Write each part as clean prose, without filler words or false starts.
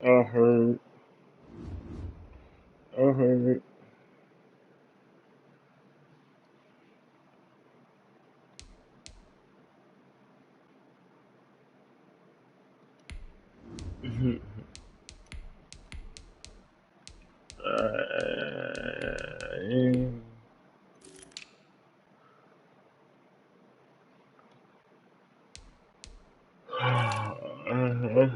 I heard. I heard. Mhm. Yeah. Uh-huh.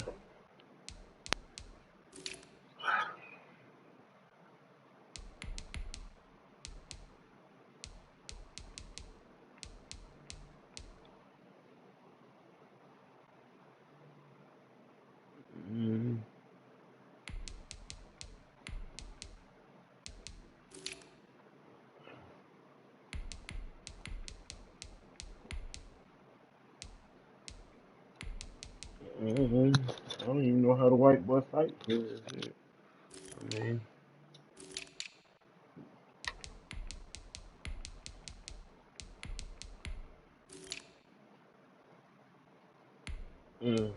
Mhm. Mhm. I don't even know how the white boy fight for this shit. I mean, mhm.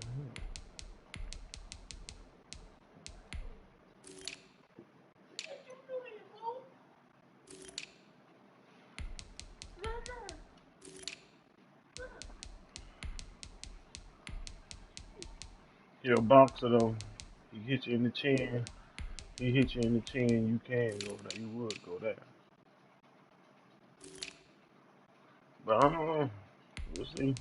You're a boxer though. He hit you in the chin. He hit you in the chin. You can go there. You would go there. But I don't know. We'll see.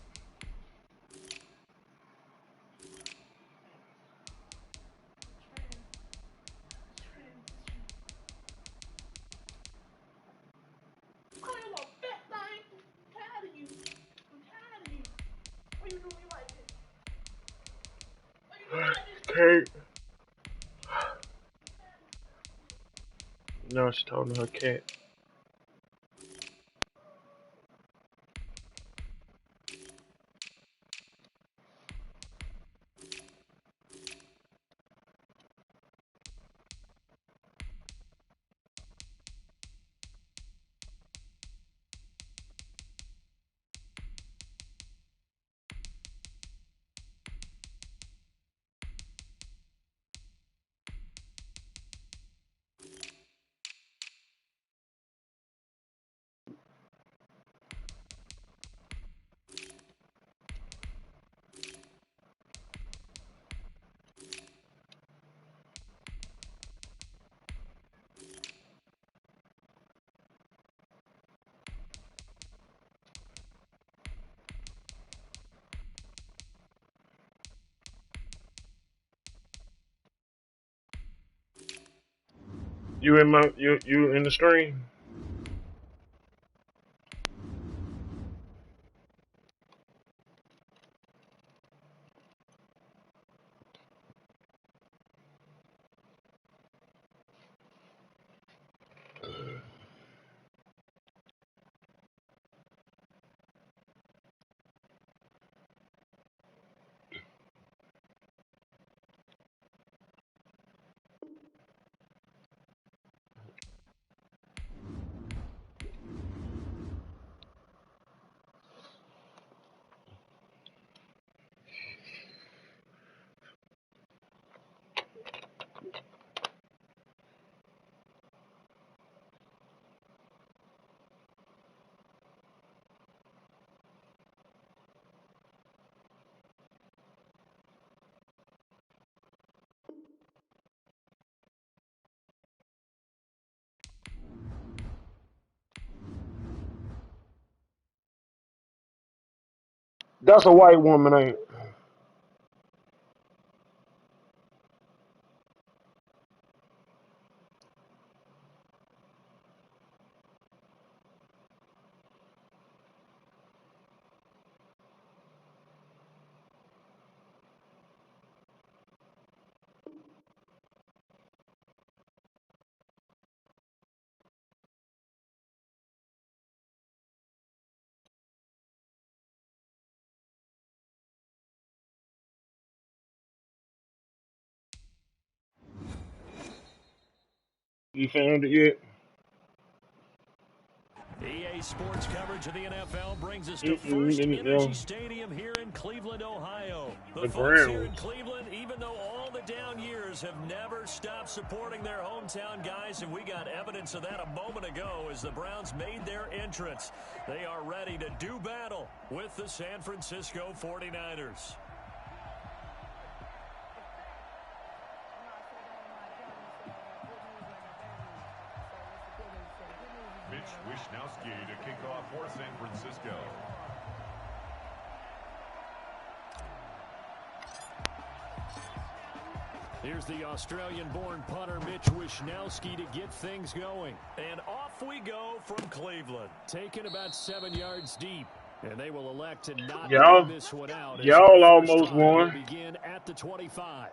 Kurt. No, she's talking to her cat. You in the stream? That's a white woman, ain't it? You found it yet? Today's sports coverage of the NFL brings us to First Energy Stadium here in Cleveland, Ohio. The folks here in Cleveland, even though all the down years, have never stopped supporting their hometown guys, and we got evidence of that a moment ago as the Browns made their entrance. They are ready to do battle with the San Francisco 49ers. Mitch Wishnowsky to kick off for San Francisco. Here's the Australian-born punter Mitch Wishnowsky to get things going. And off we go from Cleveland, taking about 7 yards deep. And they will elect to not run this one out. Y'all almost won. Begin at the 25.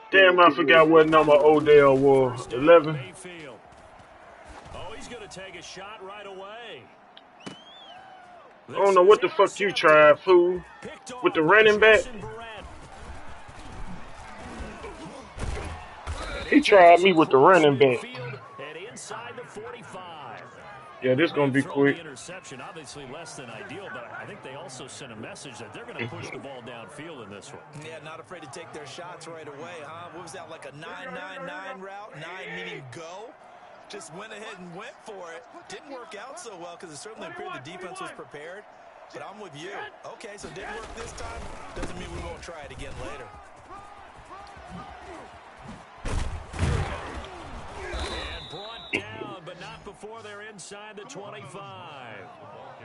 Damn, I forgot what number Odell was. 11. Oh, he's going to take a shot right away. I don't know what the fuck you tried, fool. With the running back. He tried me with the running back. Yeah, this gonna be quick. Interception, obviously less than ideal, but I think they also sent a message that they're going to push the ball downfield in this one. Yeah, not afraid to take their shots right away, huh? What was that, like a 9-9-9 route? 9 meaning go? Just went ahead and went for it. Didn't work out so well because it certainly appeared the defense was prepared. But I'm with you. Okay, so didn't work this time. Doesn't mean we won't try it again later. And brought down, but not before they're inside the 25.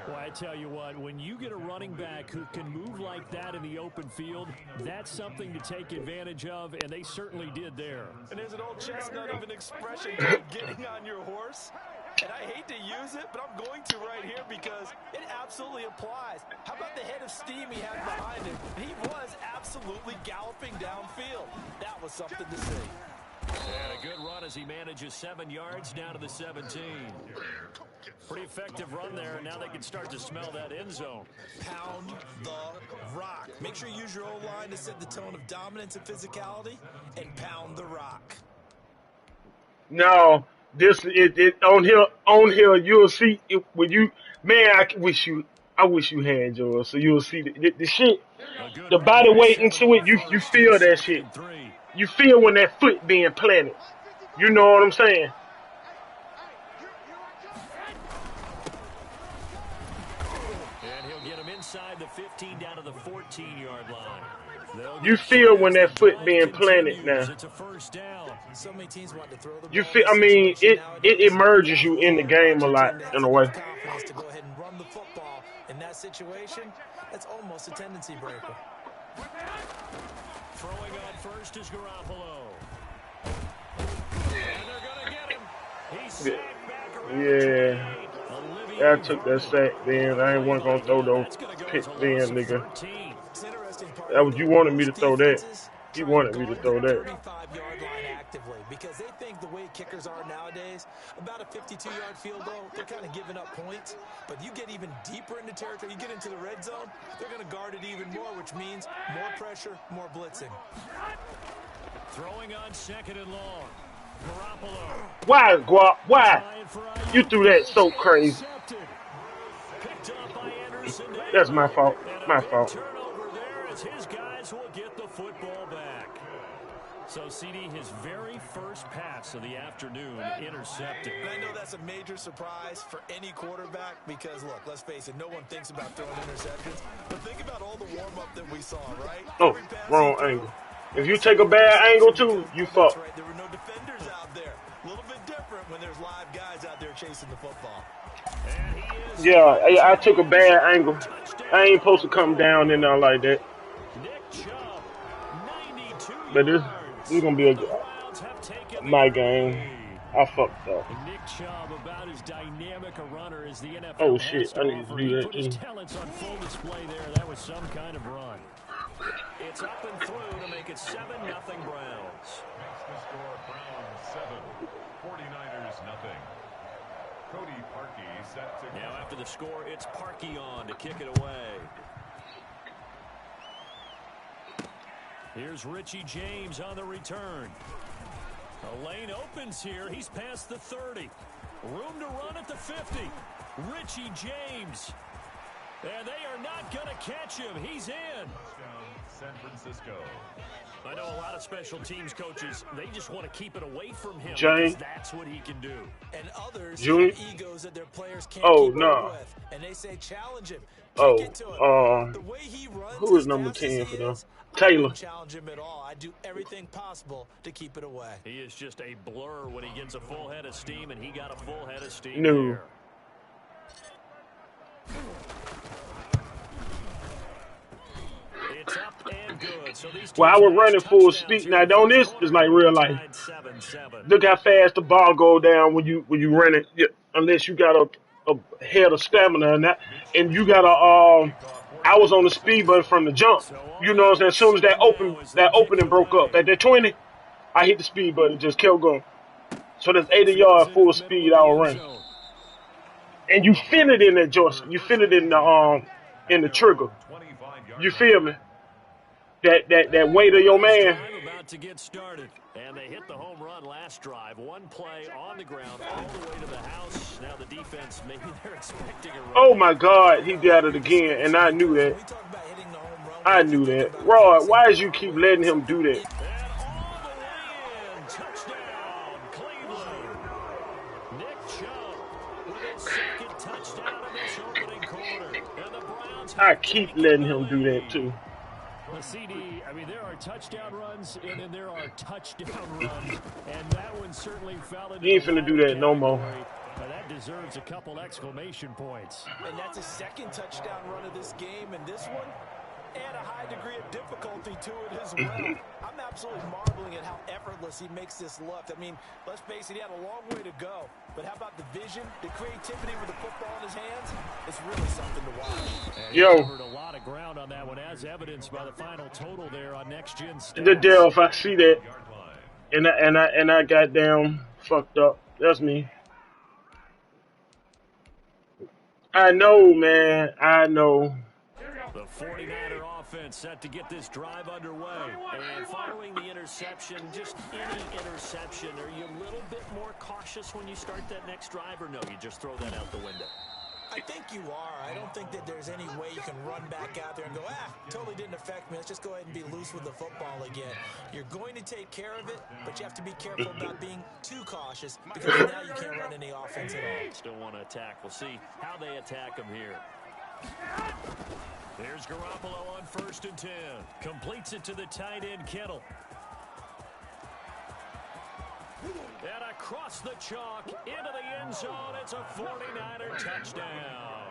Well, I tell you what, when you get a running back who can move like that in the open field, that's something to take advantage of, and they certainly did there. And there's an old chestnut of an expression, getting on your horse. And I hate to use it, but I'm going to right here because it absolutely applies. How about the head of steam he had behind him? He was absolutely galloping downfield. That was something to see. And a good run as he manages 7 yards down to the 17. Pretty effective run there, and now they can start to smell that end zone. Pound the rock. Make sure you use your O-line to set the tone of dominance and physicality, and pound the rock. No, this it on here you'll see it, when you, man, I wish you had yours so you'll see the shit, the body weight into it. You feel that shit. You feel when that foot being planted. You know what I'm saying? And he'll get him inside the 15 down to the 14-yard line. You feel when that foot being planted now. It's a first down. So many teams want to throw the ball. You feel, I mean, it emerges you in the game a lot in a way. Confidence to go ahead and run the football in that situation. That's almost a tendency breaker. Throwing on first is Garoppolo. And they're going to get him. He's sacked back around. Yeah, I took that sack then. I ain't want to throw those picks then, nigga. That was, you wanted me to throw that. You wanted me to throw that. 35-yard line actively because they think the way kickers are nowadays, about a 52-yard field goal, they're kind of giving up points. But you get even deeper into territory, you get into the red zone, they're going to guard it even more, which means more pressure, more blitzing. Throwing on second and long. Garoppolo. Why, Guap? Why? You threw that so crazy. That's my fault. My fault. Turnover there as his guys will get the football back. So, CD, his very first pass of the afternoon intercepted. And I know that's a major surprise for any quarterback because, look, let's face it, no one thinks about throwing interceptions. But think about all the warm-up that we saw, right? Oh, wrong angle. If you take a bad angle, too, you fuck. Right. There were no defenders out there. A little bit different when there's live guys out there chasing the football. Yeah, I took a bad angle. I ain't supposed to come down in there like that. But this is going to be my game. I fucked up. Nick Chubb, about as dynamic a runner as the NFL. Oh, shit. I need to do that, too. His talents on full display there. That was some kind of run. It's up and through to make it 7-0 Browns. Makes the score Browns 7, 49ers nothing. Cody Parkey set to Now after the score, it's Parkey on to kick it away. Here's Richie James on the return. A lane opens here. He's past the 30. Room to run at the 50. Richie James. And they are not going to catch him. He's in. touchdown, San Francisco. I know a lot of special teams coaches, they just want to keep it away from him Jane. because that's what he can do. And others Junior? have egos that their players can't Oh, keep no. up with. And they say challenge him. Oh, Kick it to him. The way he runs who is as number fast as 10 he for them? is, I Taylor. wouldn't challenge him at all. I do everything possible to keep it away. He is just a blur when he gets a full head of steam, and he got a full head of steam No. there. It's up and good. So these Well, I was running full speed. Now, don't this is like real life. Look how fast the ball go down when you run it. Yeah, unless you got a head of stamina and that, and you got a I was on the speed button from the jump. You know what I'm saying? As soon as that opening broke up at that 20, I hit the speed button and just kept going. So that's 80 yards full speed I was running. And you feel it in that joystick. You feel it in the trigger. You feel me? That weight of your man. About to get started, and they hit the home run last drive. One play on the ground, all the way to the house. Now the defense, maybe they're expecting a run. Oh my God, he got it again, and I knew that. I knew that. Rod, why did you keep letting him do that? And all the way in, touchdown, Cleveland. Nick Chubb with his second touchdown in this opening quarter, and the Browns. I keep letting him do that too. The CD, I mean, there are touchdown runs, and then there are touchdown runs, and that one certainly fell into He ain't finna do that no more. But that deserves a couple exclamation points. And that's his second touchdown run of this game, and this one, add a high degree of difficulty to it as well. I'm absolutely marveling at how effortless he makes this look. I mean, let's face it, he had a long way to go. But how about the vision, the creativity with the football in his hands? It's really something to watch. And Yo. he covered a lot of ground on that one, as evidenced by the final total there on Next Gen Stats. The deal, if I see that, and I got down fucked up. That's me. I know, man. I know. The 49er offense set to get this drive underway. And following the interception, just any interception, are you a little bit more cautious when you start that next drive, or no, you just throw that out the window? I think you are. I don't think that there's any way you can run back out there and go, totally didn't affect me. Let's just go ahead and be loose with the football again. You're going to take care of it, but you have to be careful about being too cautious because now you can't run any offense at all. Still want to attack. We'll see how they attack him here. There's Garoppolo on 1st and 10. Completes it to the tight end, Kittle. And across the chalk, into the end zone, it's a 49er touchdown.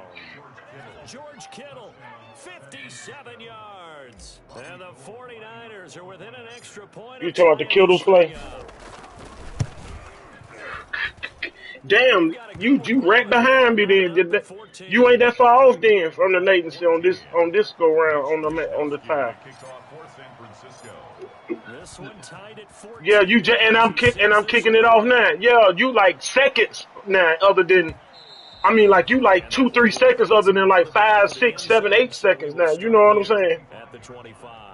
George Kittle, 57 yards. And the 49ers are within an extra point. You talking about the Kittle play? Damn, you right behind me then. You ain't that far off then from the latency on this go round on the time. This one tied at 14. Yeah, and I'm kicking it off now. Yeah, you like seconds now, other than like you like 2-3 seconds other than like 5, 6, 7, 8 seconds now. You know what I'm saying? At the 25.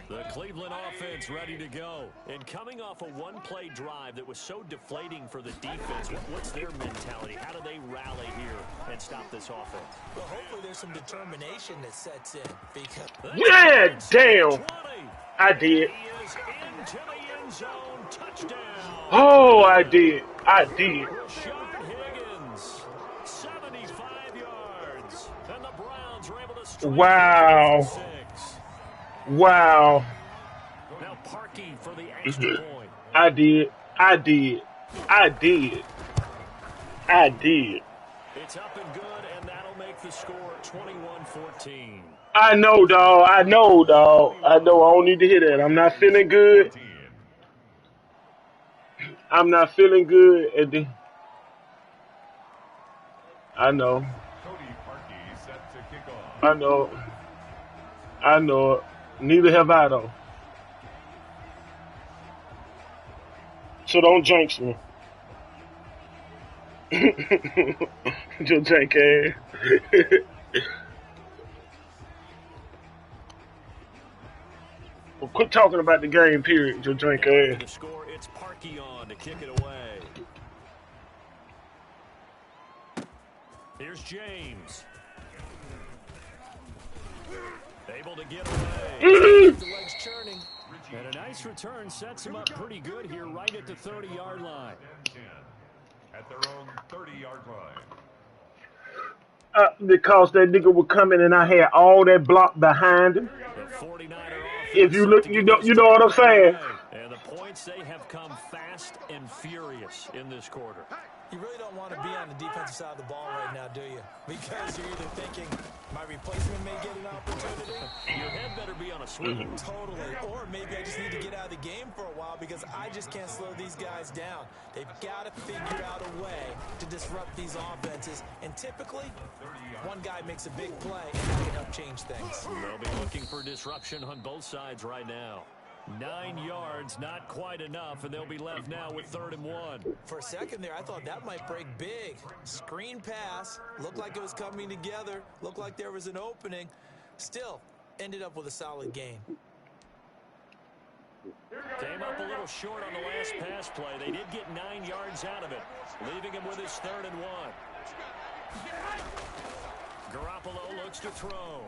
The Cleveland offense ready to go. And coming off a one-play drive that was so deflating for the defense, what's their mentality? How do they rally here and stop this offense? Well, hopefully there's some determination that sets in. Because yeah, damn. I did. He is into the end zone. Touchdown. Oh, I did. Rashad Higgins, 75 yards. And the Browns were able to strike. Wow. Wow. Now Parkey for the extra point. I did. It's up and good, and that'll make the score 21-14. I know, dog. I know. I don't need to hear that. I'm not feeling good. I know. I know. Neither have I, though. So don't jinx me. Your jank ass. Well, quit talking about the game, period. Your jank Now after ass. the score, it's Parkey on to kick it away. Here's James. Able to get away. The legs churning. And a nice return sets him up pretty good here right at the 30-yard line. At their own 30-yard line. Because that nigga was coming and I had all that block behind him. The 49er If offense you set look, to get this you know what I'm right saying. away. And the points, they have come fast and furious in this quarter. You really don't want to be on the defensive side of the ball right now, do you? Because you're either thinking, my replacement may get an opportunity. Your head better be on a swivel. Totally. Or maybe I just need to get out of the game for a while because I just can't slow these guys down. They've got to figure out a way to disrupt these offenses. And typically, one guy makes a big play and that can help change things. They'll be looking for disruption on both sides right now. 9 yards, not quite enough, and they'll be left now with 3rd and 1. For a second there, I thought that might break big. Screen pass, looked like it was coming together, looked like there was an opening. Still, ended up with a solid gain. Came up a little short on the last pass play. They did get 9 yards out of it, leaving him with his 3rd and 1. Garoppolo looks to throw.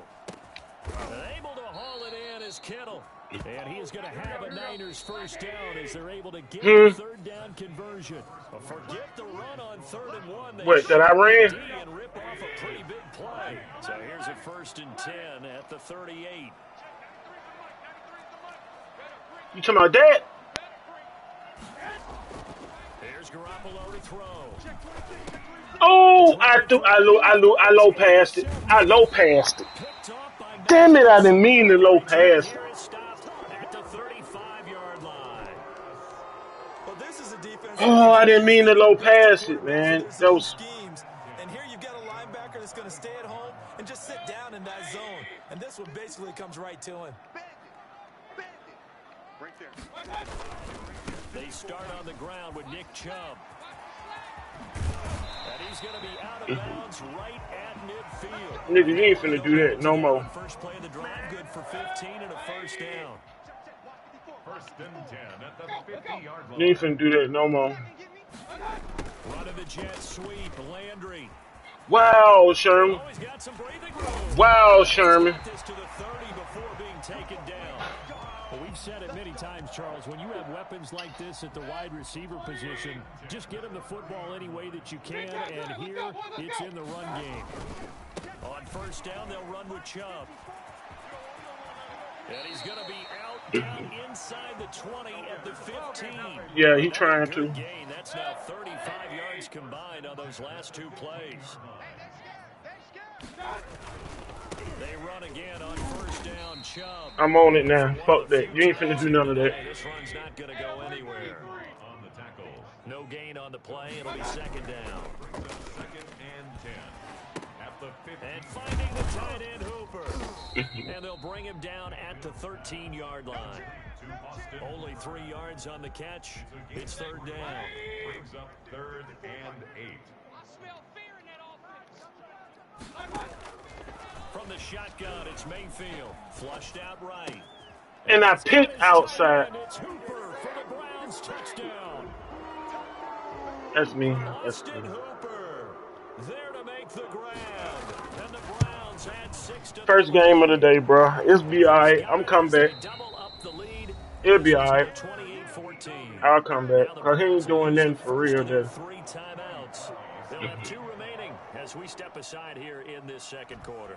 Able to haul it in is Kittle. And he is going to have a Niners first down as they're able to get a 3rd down conversion. But forget the run on 3rd and 1. They Wait, that I ran? and rip off a pretty big play. So here's a 1st and 10 at the 38. You talking about that? Here's Garoppolo to throw. Oh, I low passed it. I low passed it. Damn it, I didn't mean to low pass it. At the 35-yard line. Well, this is a defense. Oh, I didn't mean to low pass it, man. That was schemes. And here you've got a linebacker that's going to stay at home and just sit down in that zone. And this one basically comes right to him. They start on the ground with Nick Chubb. And he's going to be out of bounds right at midfield. nigga, you ain't finna do that no more. First play of the drive, good for 15 and a 1st down. 1st and 10 at the 50-yard line. You ain't finna do that no more. Run of the jet sweep, Landry. Wow, Sherman. Oh, he's got some breathing room. Wow, Sherman. This to the 30 before being taken down. Well, we've said it many times, Charles, when you have weapons like this at the wide receiver position, just get them the football any way that you can, and here it's in the run game. On 1st down, they'll run with Chubb. And he's going to be out down inside the 20 at the 15. Yeah, he trying to. Gain. That's now 35 yards combined on those last 2 plays. They run again on 1st down, Chubb. I'm on it now. Fuck that. You ain't finna do none of that. This run's not going to go anywhere. On the tackle. No gain on the play. It'll be 2nd down. 2nd and 10 at the 50. And finding the tight end Hooper. And they'll bring him down at the 13-yard line. Only 3 yards on the catch. It's 3rd down. Brings up 3rd and 8. From the shotgun, it's Mayfield. Flushed out right. And I picked outside. And it's Hooper for the Browns touchdown. That's me. That's Austin me. Hooper there to make the grab. And the Browns add 6 to First game of the day, bro. It's be alright. I'm coming back. double up the lead. It'll be alright. 28-14. I'll come back. Cause he ain't doing nothing for real there. 3 timeouts. They'll have 2 remaining as we step aside here in this 2nd quarter.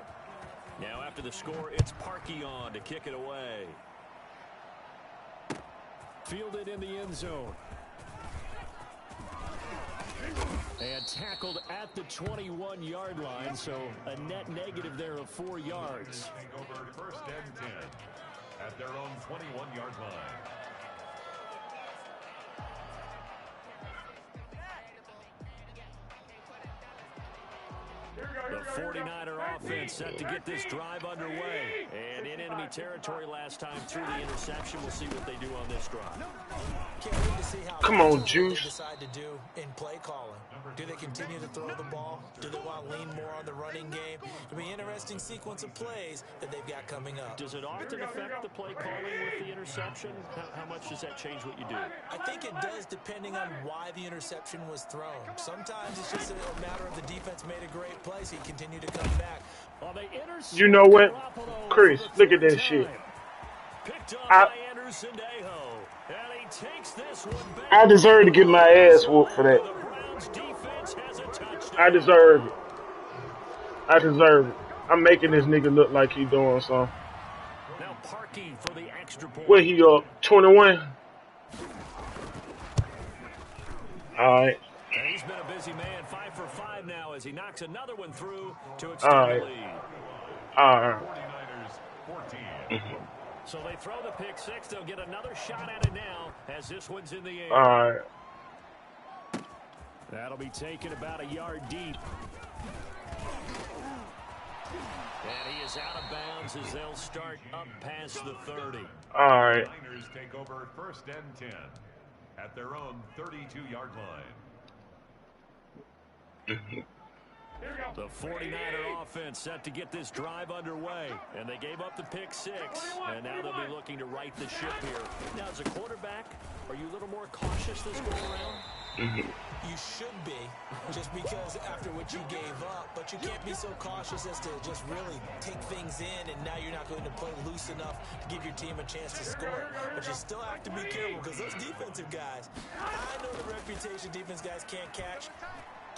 Now after the score, it's Parkey on to kick it away. Fielded in the end zone. And tackled at the 21-yard line, so a net negative there of 4 yards. Over 1st and 10 at their own 21-yard line. The 49er offense set to get this drive underway. And in enemy territory last time through the interception. We'll see what they do on this drive. Can't wait to see how Come on, what they Juice. decide to do in play calling. Do they continue to throw the ball? Do they want to lean more on the running game? It'll be an interesting sequence of plays that they've got coming up. Does it often affect the play calling with the interception? How much does that change what you do? I think it does depending on why the interception was thrown. Sometimes it's just a matter of the defense made a great play, so you continue to come back. Well, you know what, Chris? Look at that shit. I deserve to get my ass whooped for that. I deserve it. I deserve it. I'm making this nigga look like he doing something. Now Parkey for the extra point. What he up? 21? Alright. He's been a busy man, 5 for 5 now as he knocks another one through to extend the lead. Alright. So they throw the pick six. They'll get another shot at it now as this one's in the air. Alright. That'll be taken about a yard deep. And he is out of bounds as they'll start up past the 30. Alright. Niners take over 1st and 10 at their own 32-yard line. The 49er offense set to get this drive underway. And they gave up the pick six. And now they'll be looking to right the ship here. Now, as a quarterback, are you a little more cautious this go around? You should be, just because after what you gave up, but you can't be so cautious as to just really take things in, and now you're not going to play loose enough to give your team a chance to score. But you still have to be careful because those defensive guys, I know the reputation defense guys can't catch.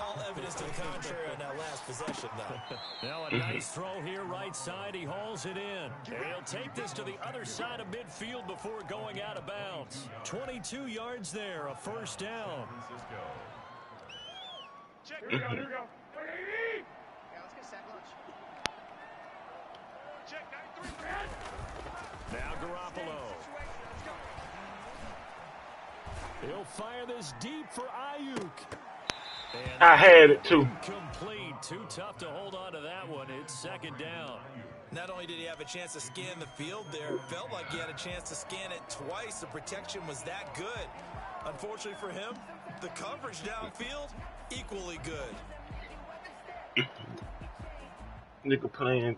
All evidence to the contrary on that last possession, though. Now a nice throw here, right side. He hauls it in. And he'll take this to the other side of midfield before going out of bounds. 22 yards there, a first down. Check, here we go. Yeah, let's get sack lunch. Check, 93. Now Garoppolo. He'll fire this deep for Ayuk. And I had it too. Complete. Too tough to hold on to that one. It's second down. Not only did he have a chance to scan the field there, it felt like he had a chance to scan it twice. The protection was that good. Unfortunately for him, the coverage downfield, equally good. Nigga playing.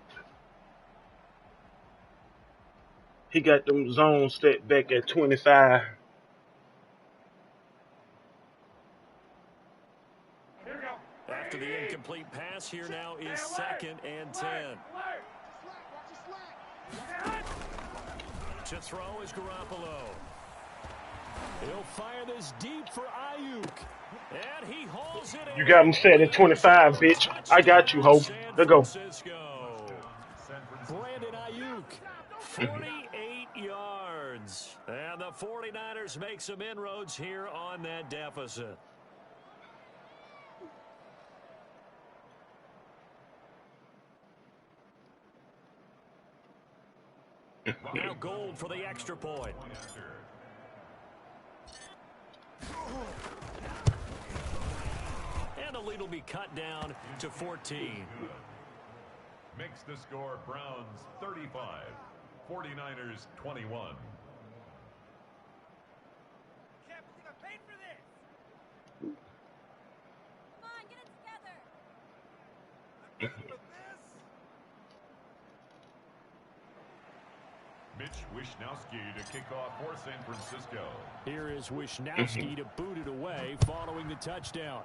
He got them zones set back at 25. After the incomplete pass, here now is 2nd and 10. To throw is Garoppolo. He'll fire this deep for Ayuk. And he hauls it in. You got him set at 25, bitch. I got you, Hope. Let's go. Brandon Ayuk, 48 yards. And the 49ers make some inroads here on that deficit. Now Gold for the extra point. And the lead will be cut down to 14. Makes the score Browns 35, 49ers 21. Can't believe I paid for this. Come on, get it together. Mitch Wishnowsky to kick off for San Francisco. Here is Wishnowsky to boot it away following the touchdown.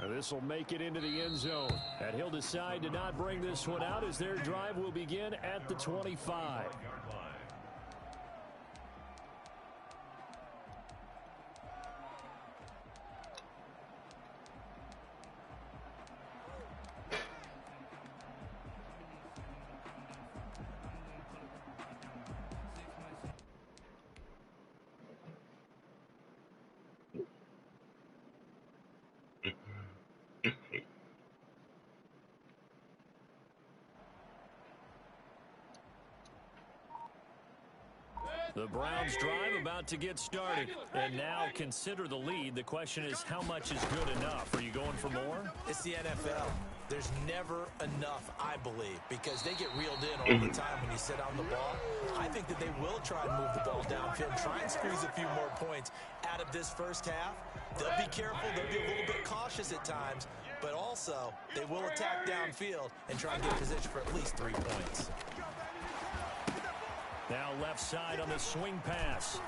This will make it into the end zone. And he'll decide to not bring this one out as their drive will begin at the 25. The Browns drive about to get started. And now consider the lead. The question is, how much is good enough? Are you going for more? It's the NFL. There's never enough, I believe, because they get reeled in all the time when you sit on the ball. I think that they will try and move the ball downfield, try and squeeze a few more points out of this first half. They'll be careful. They'll be a little bit cautious at times, but also they will attack downfield and try and get position for at least 3 points. Now left side on the swing pass.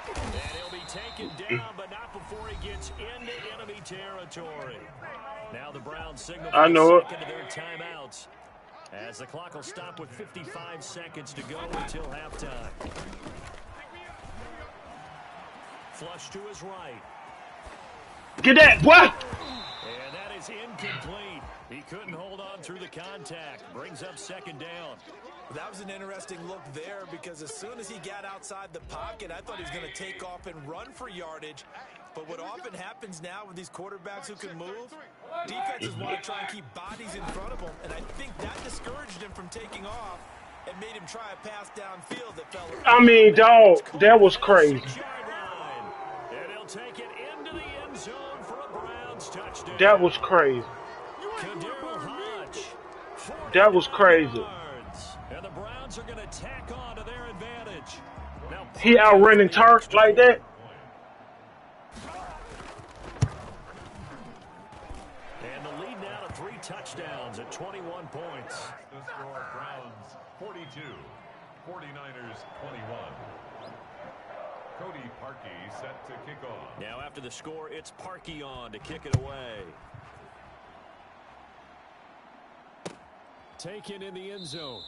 And he'll be taken down, but not before he gets into enemy territory. Now the Browns signal for the second of their timeouts, as the clock will stop with 55 seconds to go until halftime. Flush to his right. Get that, what? And that is incomplete. He couldn't hold on through the contact. Brings up second down. That was an interesting look there, because as soon as he got outside the pocket, I thought he was going to take off and run for yardage. But what often happens now with these quarterbacks who can move, defenses want to try and keep bodies in front of them. And I think that discouraged him from taking off and made him try a pass downfield that fell. I mean, dog, that was crazy. And he'll take it into the end zone for a Browns touchdown. That was crazy. That was crazy. And the Browns are going to tack on to their advantage. Now, he outrunning turf like that. And the lead now to 3 touchdowns at 21 points. The score, Browns 42, 49ers 21. Cody Parkey set to kick off. Now after the score, it's Parkey on to kick it away. Taken in the end zone.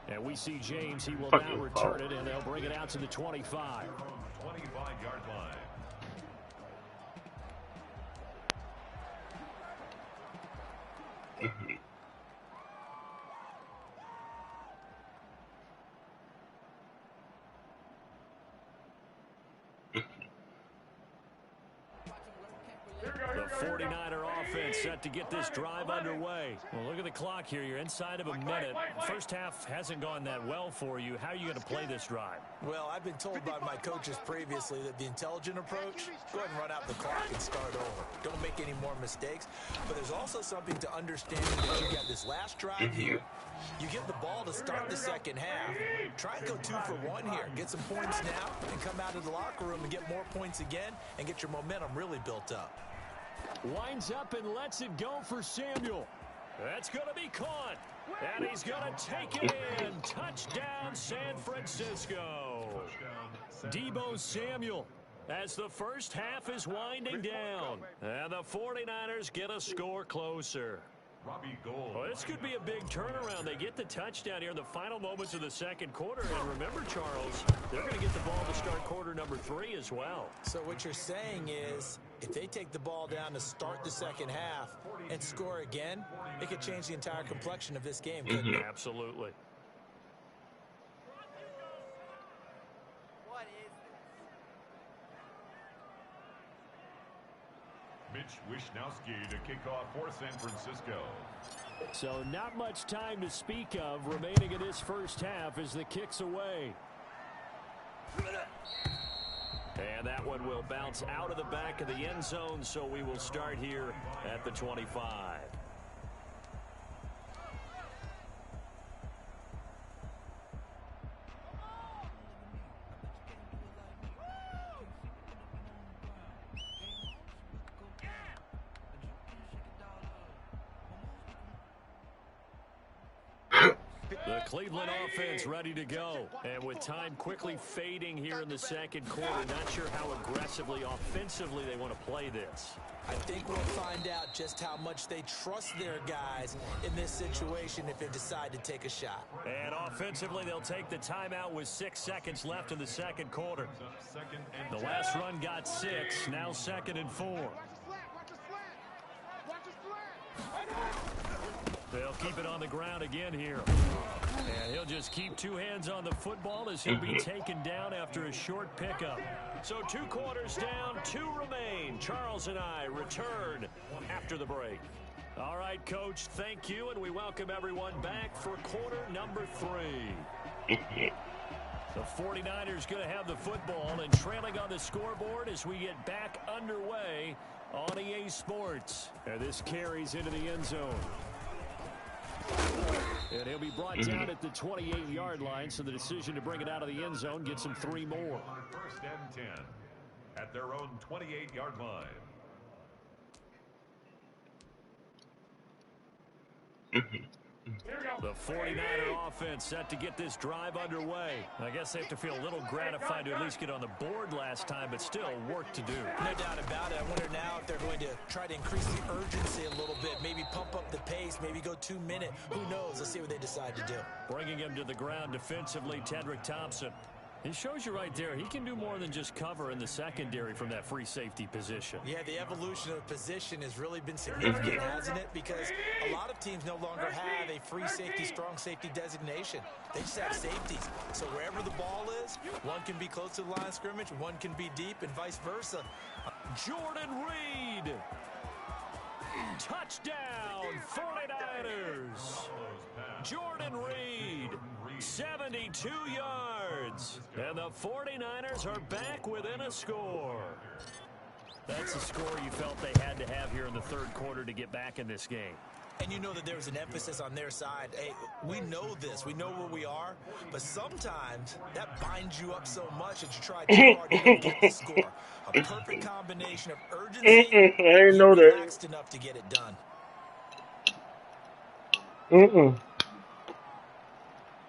And we see James. He will now return it, and they'll bring it out to the 25. 25-yard line. The 49er offense set to get this drive underway. Well, look at the clock here. You're inside of a minute. First half hasn't gone that well for you. How are you going to play this drive? Well, I've been told by my coaches previously that the intelligent approach, go ahead and run out the clock and start over. Don't make any more mistakes. But there's also something to understanding that you got this last drive here. You get the ball to start the second half. Try and go 2 for 1 here. Get some points now and come out of the locker room and get more points again and get your momentum really built up. Winds up and lets it go for Samuel. That's going to be caught. And he's going to take it in. Touchdown, San Francisco. Deebo Samuel, as the first half is winding down. And the 49ers get a score closer. Well, this could be a big turnaround. They get the touchdown here in the final moments of the second quarter. And remember, Charles, they're going to get the ball to start quarter number 3 as well. So what you're saying is, if they take the ball down to start the second half and score again, it could change the entire complexion of this game, couldn't it? Absolutely. Mitch Wishnowsky to kick off for San Francisco. So not much time to speak of remaining in this first half as the kick's away. And that one will bounce out of the back of the end zone, so we will start here at the 25. The Cleveland offense ready to go. And with time quickly fading here in the second quarter, not sure how aggressively, offensively they want to play this. I think we'll find out just how much they trust their guys in this situation if they decide to take a shot. And offensively, they'll take the timeout with 6 seconds left in the second quarter. The last run got 6, now 2nd and 4. They'll keep it on the ground again here. And he'll just keep 2 hands on the football as he'll be taken down after a short pickup. So 2 quarters down, 2 remain. Charles and I return after the break. All right, Coach, thank you, and we welcome everyone back for quarter number 3. The 49ers going to have the football and trailing on the scoreboard as we get back underway on EA Sports. And this carries into the end zone. And he'll be brought down at the 28-yard line, so the decision to bring it out of the end zone gets him 3 more. On 1st and 10 at their own 28-yard line. The 49er offense set to get this drive underway. I guess they have to feel a little gratified to at least get on the board last time, but still work to do. No doubt about it. I wonder now if they're going to try to increase the urgency a little bit, maybe pump up the pace, maybe go 2-minute. Who knows? Let's see what they decide to do. Bringing him to the ground defensively, Tedrick Thompson. He shows you right there, he can do more than just cover in the secondary from that free safety position. Yeah, the evolution of position has really been significant, hasn't it? Because a lot of teams no longer have a free safety, strong safety designation. They just have safeties. So wherever the ball is, one can be close to the line of scrimmage, one can be deep, and vice versa. Jordan Reed. Touchdown, 49ers. Jordan Reed, 72 yards. And the 49ers are back within a score. That's a score you felt they had to have here in the third quarter to get back in this game. And you know that there was an emphasis on their side. Hey, we know this. We know where we are. But sometimes that binds you up so much that you try too hard to get the score. A perfect combination of urgency and relaxed enough to get it done.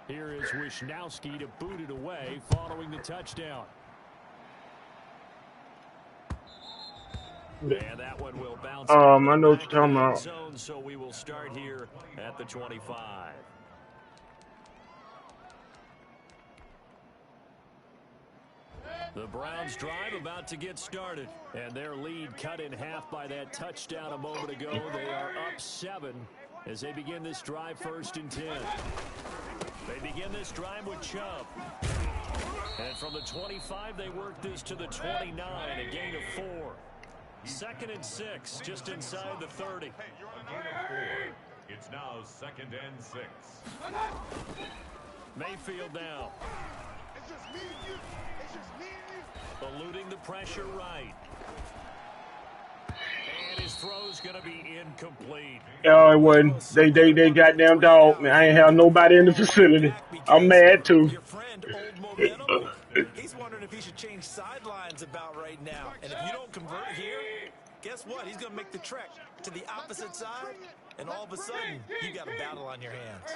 Here is Wisnowski to boot it away following the touchdown. And that one will bounce. I know what you're talking about. Zone, so we will start here at the 25. The Browns drive about to get started, and their lead cut in half by that touchdown a moment ago. They are up 7 as they begin this drive 1st and 10. They begin this drive with Chubb. And from the 25, they work this to the 29, a gain of 4. 2nd and 6, just inside the 30. A gain of 4. It's now 2nd and 6. Mayfield now. It's just me and you. It's just me and you. Eluding the pressure right. And his throw's going to be incomplete. Oh, it wasn't. They goddamn dog, man. I ain't have nobody in the facility. I'm mad, too. Your friend, Old Momentum, he's wondering if he should change sidelines about right now. And if you don't convert here, guess what? He's going to make the trek to the opposite side, and all of a sudden, you got a battle on your hands.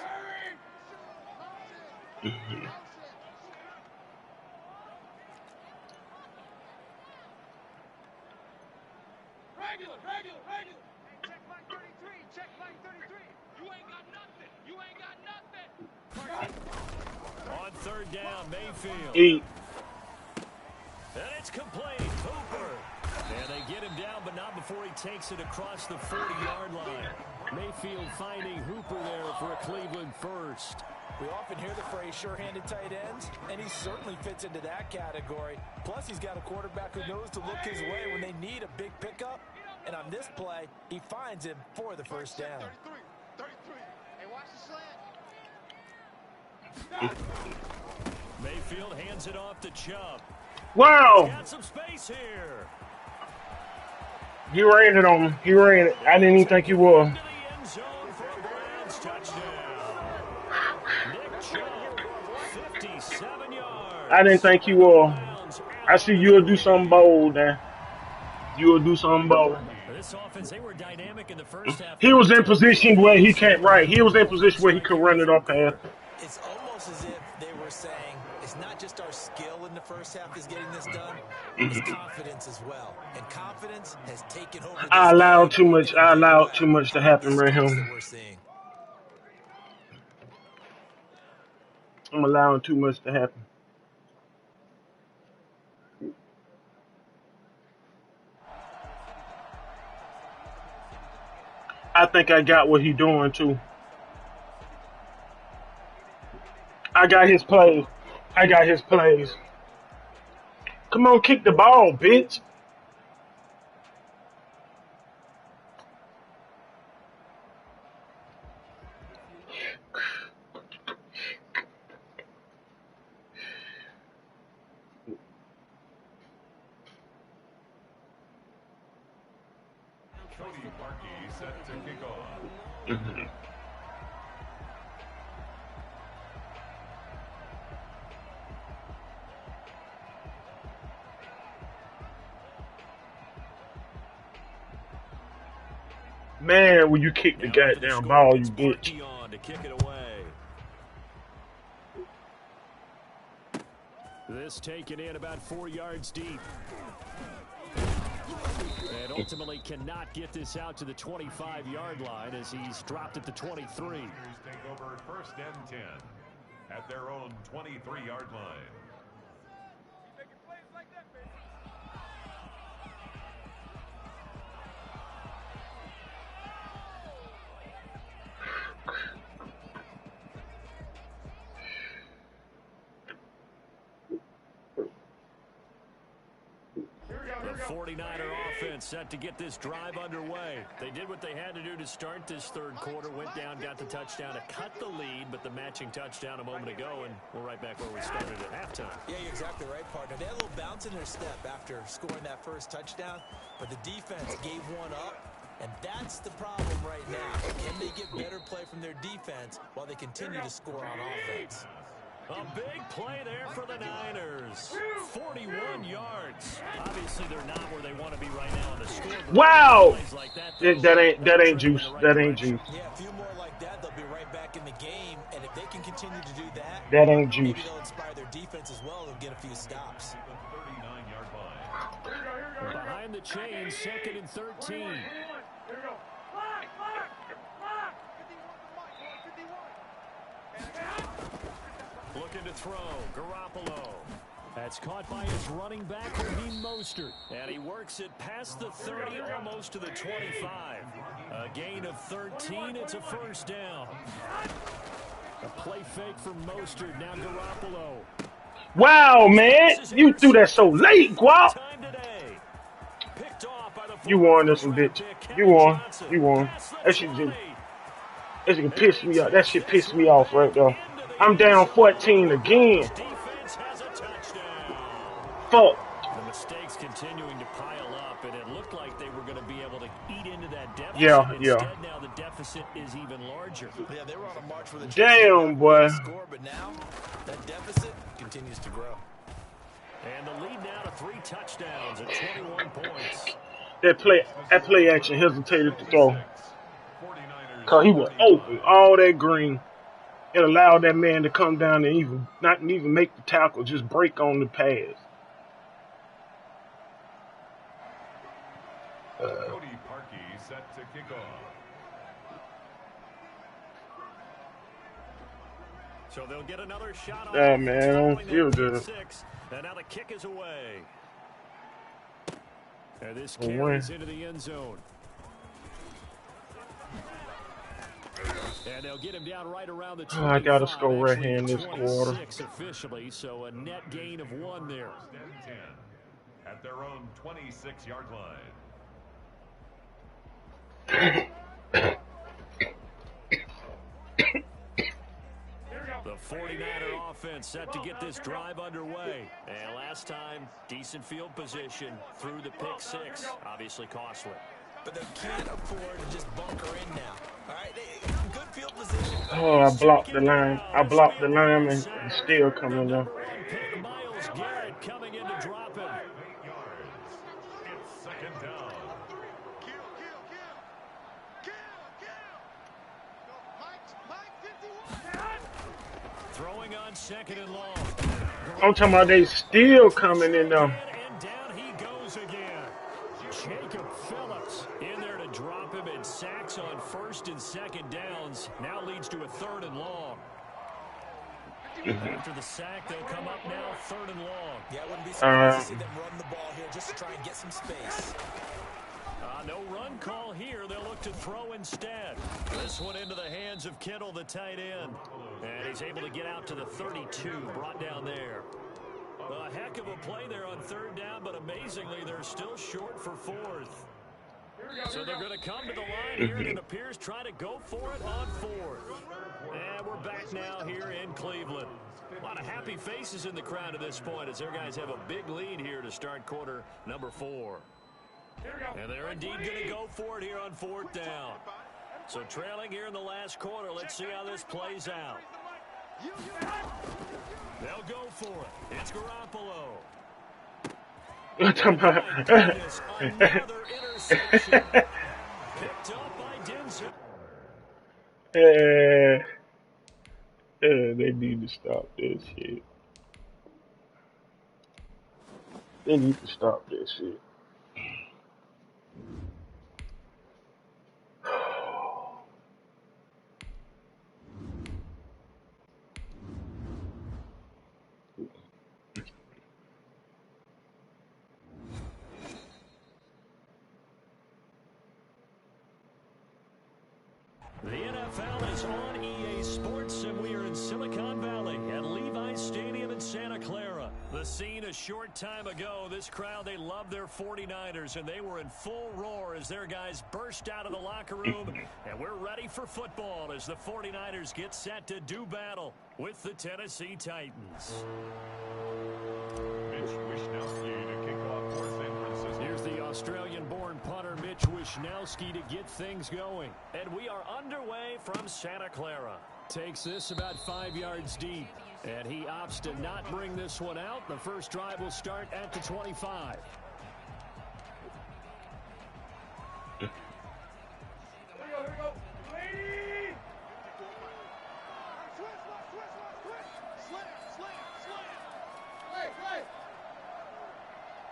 Regular. Check by 33. Check by 33. You ain't got nothing. You ain't got nothing. On 3rd down, Mayfield. Eat. And it's complete. Hooper. And they get him down, but not before he takes it across the 40-yard line. Mayfield finding Hooper there for a Cleveland first. We often hear the phrase sure-handed tight ends, and he certainly fits into that category. Plus, he's got a quarterback who knows to look his way when they need a big pickup. And on this play, he finds him for the first down. 33. Hey, watch the slant. Mayfield hands it off to Chubb. Wow. Got some space here. You ran it on him. You ran it. I didn't even think you were. Into the end zone for a Browns touchdown. Nick Chubb, 57 yards. I didn't think you were. I see you'll do something bold now. You'll do something bold. This offense, they were dynamic in the first half. He was in position where he can't right. He was in position where he could run it up past. It's almost as if they were saying, it's not just our skill in the first half is getting this done, it's confidence as well. And confidence has taken over this I allowed game. too much to happen right here. That we're seeing. I'm allowing too much to happen. I think I got what he doing too. I got his plays. Come on, kick the ball, bitch. Parkey set to kick off. Man, when you kick the goddamn ball, you bitch. On to kick it away. This taken in about 4 yards deep. And ultimately cannot get this out to the 25-yard line as he's dropped at the 23. Take over 1st and 10 at their own 23-yard line. Making plays like that, baby. The 49er offense set to get this drive underway. They did what they had to do to start this third quarter. Went down, got the touchdown to cut the lead, but the matching touchdown a moment ago, and we're right back where we started at halftime. Yeah, you're exactly right, partner. They had a little bounce in their step after scoring that first touchdown, but the defense gave one up, and that's the problem right now. Can they get better play from their defense while they continue to score on offense? A big play there for the Niners. 41 yards. Obviously, they're not where they want to be right now on the scoreboard. Wow! Like that That ain't juice. That ain't juice. Yeah, a few more like that, they'll be right back in the game. And if they can continue to do that, That ain't juice. maybe they'll inspire their defense as well. They'll get a few stops. 39-yard line. Behind the chain, 2nd and 13. Here we go. Flag, flag, flag. 51. Looking to throw. Garoppolo. That's caught by his running back, Raheem Mostert. And he works it past the 30, almost to the 25. A gain of 13. It's a first down. A play fake from Mostert. Now Garoppolo. Wow, man. You threw that so late, Guap. You won this one, bitch. You won. You won. That shit can piss me off. That shit pissed me off right there. I'm down 14 again. Fuck. The mistakes continuing to pile up, and it looked like they were going to be able to eat into that deficit. Yeah. Instead, now the deficit is even larger. Yeah, they were on a march for the damn, boy. Score, but now that deficit continues to grow. And the lead now to 3 touchdowns at 21 points. That play action hesitated to throw. Cause he was open, all that green. It allowed that man to come down and not even make the tackle, just break on the pass. Cody Parkey set to kick off. So they'll get another shot. Oh man, I don't feel good. And now the kick is away. And this carries into the end zone. And they'll get him down right around the 25. I gotta score right here in this quarter. Officially, so a net gain of 1 there. 10 at their own 26-yard line. The 49er offense set to get this drive underway. And last time, decent field position through the pick 6. Obviously costly. But they can't afford to just bunker in now. All right, good field position. Oh, I blocked the line. I blocked the line and still coming up. Myles Garrett coming in to drop him. 8 yards. It's 2nd down. Kill. Mike 51. Throwing on 2nd and long. I'm talking about they still coming in there. And down he goes again. Jacob Phillips in there to drop him, and sacks on 1st and 2nd downs. Now leads to a 3rd and long. After the sack, they'll come up now 3rd and long. Yeah, I wouldn't be surprised to see them run the ball here just to try and get some space. No run call here. They'll look to throw instead. This one into the hands of Kittle, the tight end. And he's able to get out to the 32, brought down there. A heck of a play there on 3rd down, but amazingly, they're still short for 4th. So they're going to come to the line here, and it appears try to go for it on 4th. And we're back now here in Cleveland. A lot of happy faces in the crowd at this point as their guys have a big lead here to start quarter number 4. And they're indeed going to go for it here on 4th down. So trailing here in the last quarter. Let's see how this plays out. They'll go for it. It's Garoppolo. Another interception. Picked up by Denzel. They need to stop this shit. They need to stop this shit. The NFL is on EA Sports, and we are in Silicon Valley at Levi's Stadium in Santa Clara. The scene a short time ago. This crowd, they love their 49ers, and they were in full roar as their guys burst out of the locker room. And we're ready for football as the 49ers get set to do battle with the Tennessee Titans. Here's the Australian-born punter Mitch Wishnowsky to get things going. And we are underway from Santa Clara. Takes this about 5 yards deep. And he opts to not bring this one out. The first drive will start at the 25.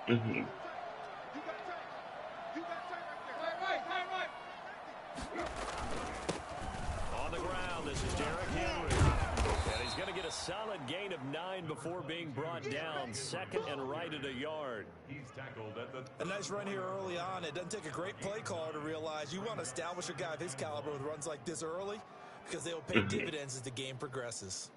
Mm-hmm. On the ground, this is Derrick Henry. And he's going to get a solid gain of 9 before being brought down. Second and right at a yard. He's tackled at the... A nice run here early on. It doesn't take a great play caller to realize you want to establish a guy of his caliber with runs like this early because they will pay dividends as the game progresses.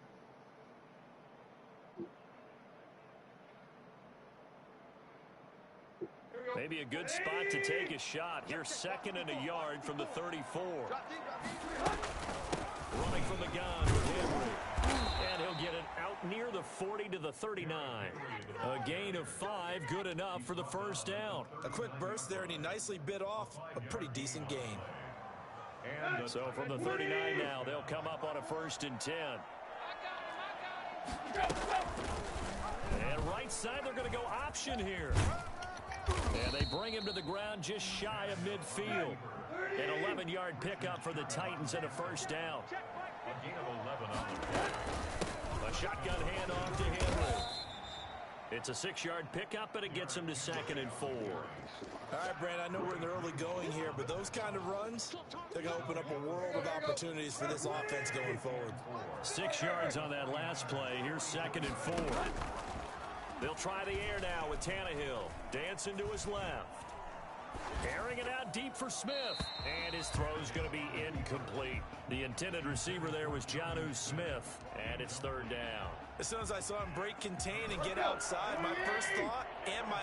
Maybe a good spot to take a shot. Here's second and a yard from the 34. Running from the gun with Henry. And he'll get it out near the 40 to the 39. A gain of 5, good enough for the first down. A quick burst there, and he nicely bit off a pretty decent gain. So from the 39 now, they'll come up on a 1st and 10. And right side, they're going to go option here. And they bring him to the ground just shy of midfield. An 11-yard pickup for the Titans and a first down. A shotgun handoff to Henry. It's a 6-yard pickup, but it gets him to 2nd and 4. All right, Brand, I know we're in the early going here, but those kind of runs, they're going to open up a world of opportunities for this offense going forward. 6 yards on that last play. Here's 2nd and 4. They'll try the air now with Tannehill. Dancing to his left. Airing it out deep for Smith. And his throw's going to be incomplete. The intended receiver there was Jonnu Smith. And it's 3rd down. As soon as I saw him break contain and get outside, my first thought and my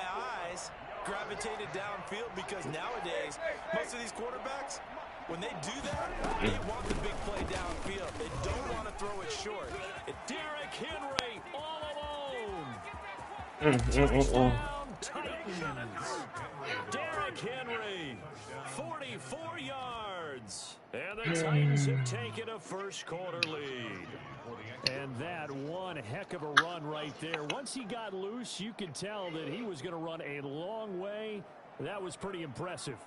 eyes gravitated downfield because nowadays, most of these quarterbacks, when they do that, they want the big play downfield. They don't want to throw it short. Derrick Henry all alone. Mm-hmm. Titans. Derrick Henry, 44 yards. And the Titans have taken a first quarter lead. And that one heck of a run right there. Once he got loose, you could tell that he was going to run a long way. That was pretty impressive.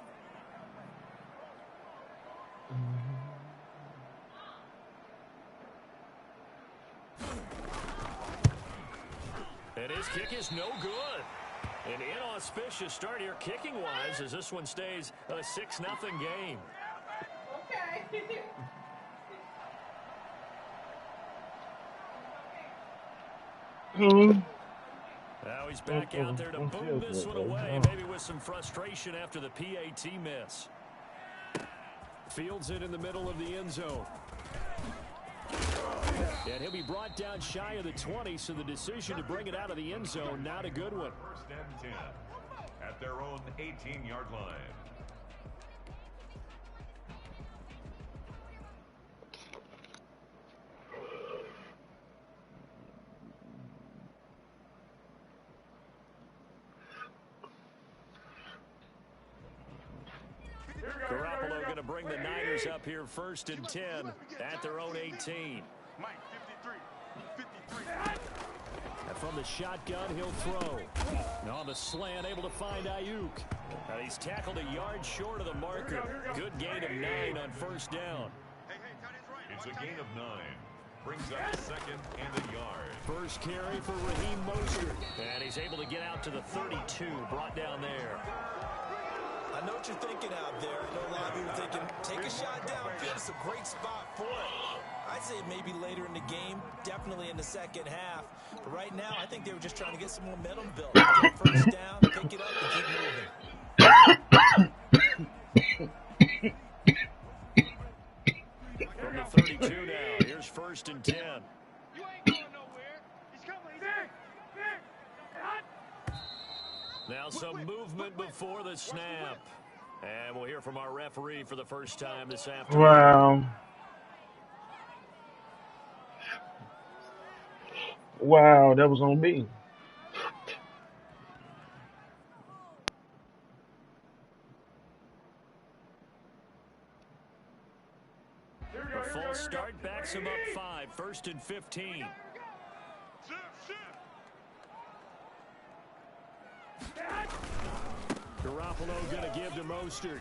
And his kick is no good. An inauspicious start here kicking-wise as this one stays a 6-0 game. Okay. Now he's back out there to boom this one away, maybe with some frustration after the PAT miss. Fields it in the middle of the end zone. And he'll be brought down shy of the 20, so the decision to bring it out of the end zone, not a good one. 1st and 10 at their own 18-yard line. bring the Niners up here 1st and 10 at their own 18. Mike, 53. And from the shotgun, he'll throw. Now on the slant, able to find Ayuk. And he's tackled a yard short of the marker. Good gain of 9 on 1st down. It's a gain of 9. Brings up 2nd and a yard. First carry for Raheem Mostert. And he's able to get out to the 32, brought down there. I know what you're thinking out there. I know a lot of you are thinking, take a shot downfield. It's a great spot for it. I'd say maybe later in the game, definitely in the second half. But right now, I think they were just trying to get some momentum built. Get first down, pick it up, and keep moving. From the 32 now, here's 1st and 10. You ain't going nowhere. He's coming. Now some movement before the snap. And we'll hear from our referee for the first time this afternoon. Wow. Wow, that was on me. A false start backs him up 5, 1st and 15. Garoppolo going to give to Mostert.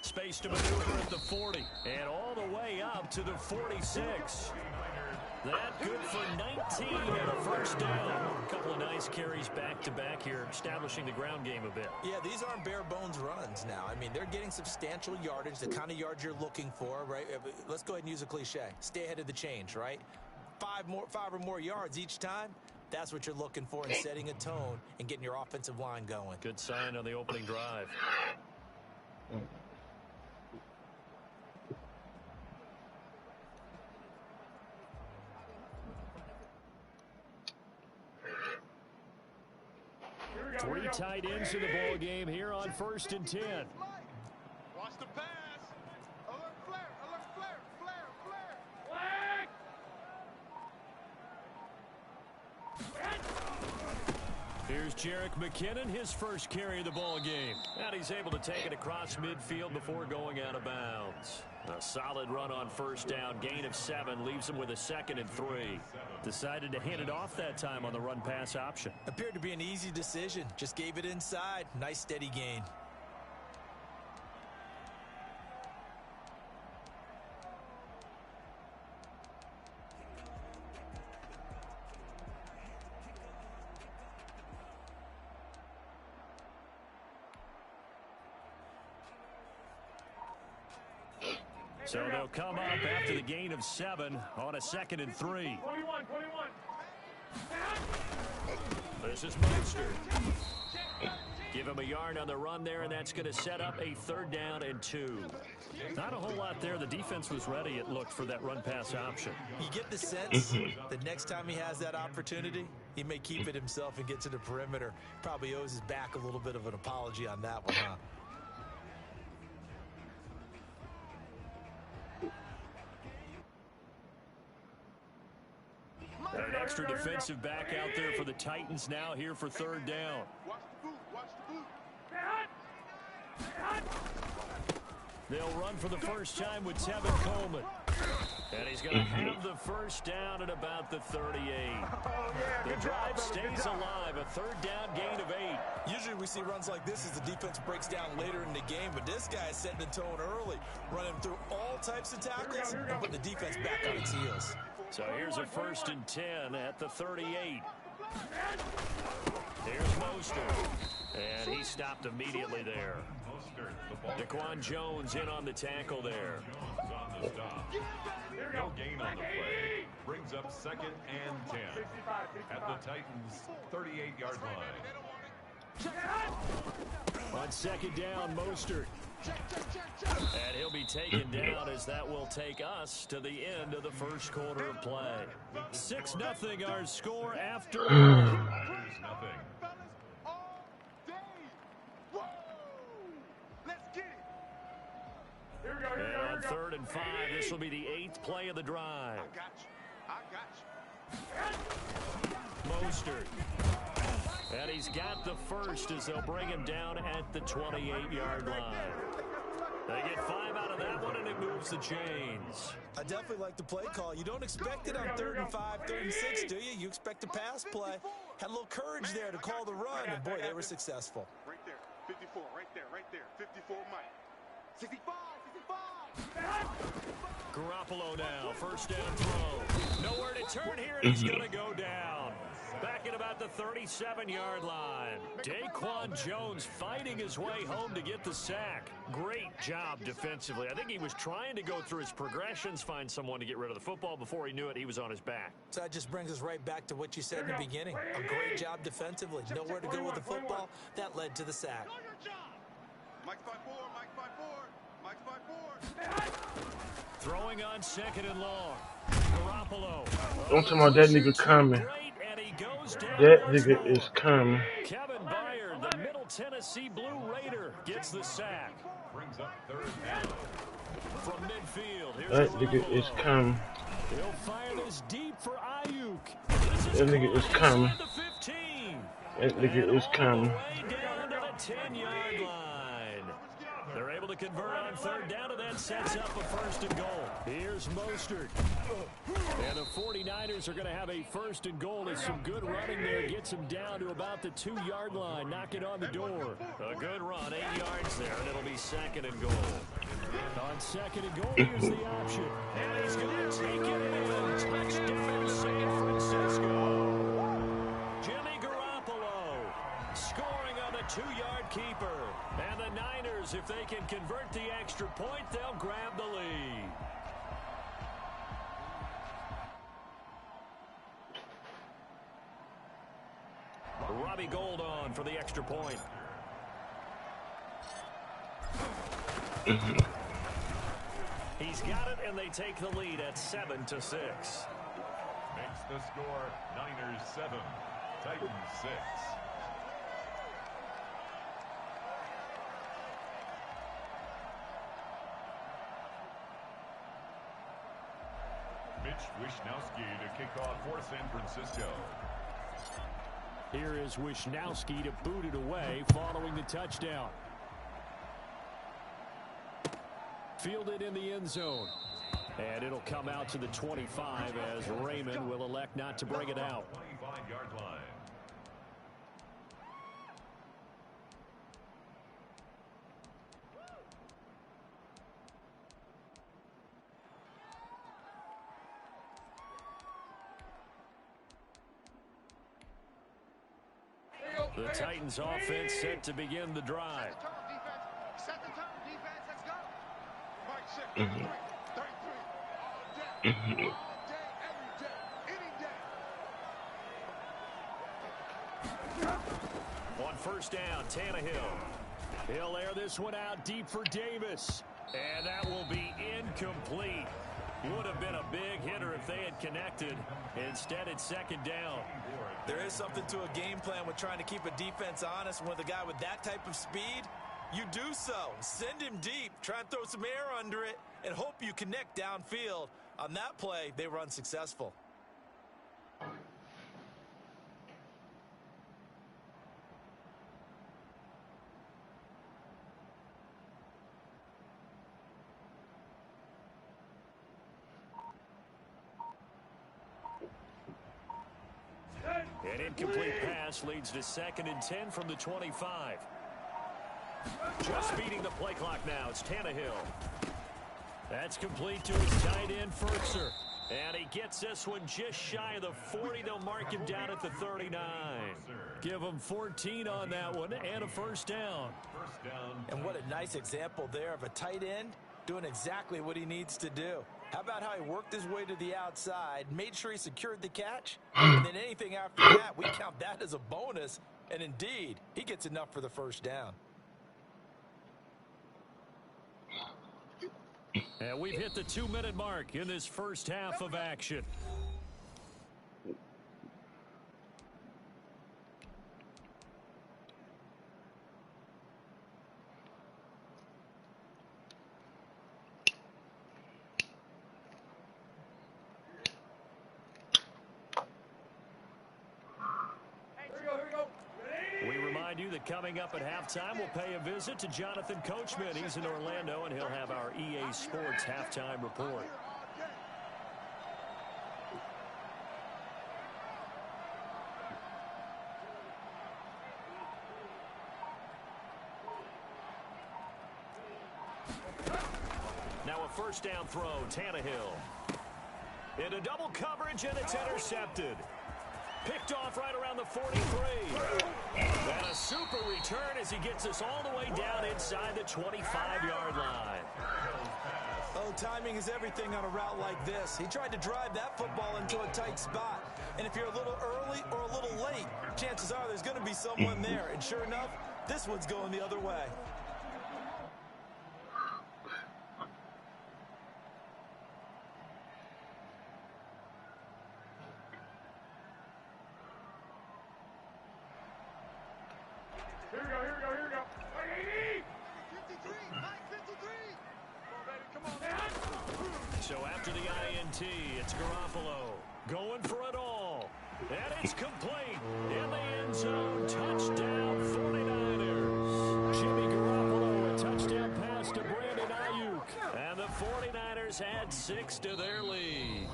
Space to maneuver at the 40. And all the way up to the 46. That good for 19 and a first down. A couple of nice carries back-to-back here, establishing the ground game a bit. Yeah, these aren't bare-bones runs now. I mean, they're getting substantial yardage, the kind of yards you're looking for, right? Let's go ahead and use a cliche. Stay ahead of the change, right? 5 or more yards each time. That's what you're looking for in setting a tone and getting your offensive line going. Good sign on the opening drive. Three tight ends in the ball game here on 1st and 10. Watch the pass. Alert flare. Here's Jerick McKinnon, his first carry of the ball game. And he's able to take it across midfield before going out of bounds. A solid run on 1st down, gain of 7, leaves him with a 2nd and 3. Decided to hand it off that time on the run-pass option. Appeared to be an easy decision. Just gave it inside. Nice steady gain. So they'll come up after the gain of 7 on a 2nd and 3. 21. This is Mostert. Give him a yard on the run there, and that's going to set up a 3rd down and 2. Not a whole lot there. The defense was ready, it looked, for that run-pass option. You get the sense that next time he has that opportunity, he may keep it himself and get to the perimeter. Probably owes his back a little bit of an apology on that one, huh? An extra defensive back out there for the Titans now here for 3rd down. Watch the boot. They'll run for the first time with Tevin Coleman. And he's going to have the first down at about the 38. The drive stays alive. A 3rd down gain of 8. Usually we see runs like this as the defense breaks down later in the game, but this guy is setting the tone early, running through all types of tackles and putting the defense back on its heels. So here's a 1st and 10 at the 38. Here's Mostert. And he stopped immediately there. Daquan Jones in on the tackle there. On the stop. No gain on the play. Brings up 2nd and 10 at the Titans' 38-yard line. On 2nd down, Mostert. And he'll be taken down as that will take us to the end of the first quarter of play. 6-0 our score after 1. 2-0. And on 3rd and 5, this will be the 8th play of the drive. I got you. Mostert. And he's got the first as they'll bring him down at the 28-yard line. They get 5 out of that one, and it moves the chains. I definitely like the play call. You don't expect it on 3rd and 5, 3rd and 6, do you? You expect a pass play. Had a little courage there to call the run, and boy, they were successful. Right there, 54, right there, 54, Mike. 65. Garoppolo now, first down throw. Nowhere to turn here, and he's going to go down. Back at about the 37-yard line. Daquan Jones fighting his way home to get the sack. Great job defensively. I think he was trying to go through his progressions, find someone to get rid of the football. Before he knew it, he was on his back. So that just brings us right back to what you said in the beginning. A great job defensively. Nowhere to go with the football. That led to the sack. Mike 5-4, Mike 5-4, Mike 5-4. Throwing on 2nd and long. Garoppolo. Don't tell me that nigga coming. That nigga is coming. Kevin Byard, the Middle Tennessee Blue Raider, gets the sack. Brings up 3rd down. From midfield, here's That nigga is coming. He'll fire this deep for Ayuk. That nigga is coming. The 15. That nigga is coming. Way down to the 10-yard line. They're able to convert on 3rd down, and that sets up a 1st and goal. Here's Mostert. And the 49ers are going to have a 1st and goal as some good running there gets them down to about the 2-yard line. Knock it on the door. A good run, 8 yards there, and it'll be 2nd and goal. On 2nd and goal, here's the option. And he's going to take it in. Touchdown, San Francisco. Jimmy Garoppolo scoring on the 2-yard keeper. And the Niners, if they can convert the extra point, they'll grab the lead. Robbie Gould on for the extra point. He's got it, and they take the lead at 7-6. Makes the score Niners 7, Titans 6. Mitch Wishnowsky to kick off for San Francisco. Here is Wishnowsky to boot it away following the touchdown. Fielded in the end zone. And it'll come out to the 25 as Raymond will elect not to bring it out. 25-yard line. The Titans offense set to begin the drive. Set the turn, defense, let's go. Mike 6, 33, all day, every day, any day. On 1st down, Tannehill. He'll air this one out deep for Davis. And that will be incomplete. Would have been a big hitter if they had connected. Instead, it's 2nd down. There is something to a game plan with trying to keep a defense honest. With a guy with that type of speed, you do so. Send him deep. Try and throw some air under it and hope you connect downfield. On that play, they were unsuccessful. An incomplete pass leads to 2nd and 10 from the 25. Just beating the play clock now. It's Tannehill. That's complete to his tight end, Fertzer. And he gets this one just shy of the 40. They'll mark him down at the 39. Give him 14 on that one and a 1st down. And what a nice example there of a tight end doing exactly what he needs to do. How about how he worked his way to the outside, made sure he secured the catch, and then anything after that, we count that as a bonus. And indeed, he gets enough for the 1st down. And we've hit the 2-minute mark in this first half of action. that coming up at halftime, we'll pay a visit to Jonathan Coachman. He's in Orlando, and he'll have our EA Sports halftime report. Now a first down throw, Tannehill. Into double coverage, and it's intercepted. Picked off right around the 43. And a super return as he gets us all the way down inside the 25-yard line. Oh, timing is everything on a route like this. He tried to drive that football into a tight spot. And if you're a little early or a little late, chances are there's going to be someone there. And sure enough, this one's going the other way. Here we go. Like 80! 53, Mike 53! Come on, baby, come on. So after the INT, it's Garoppolo going for it all. And it's complete in the end zone. Touchdown, 49ers. Jimmy Garoppolo, a touchdown pass to Brandon Ayuk. And the 49ers add 6 to their lead.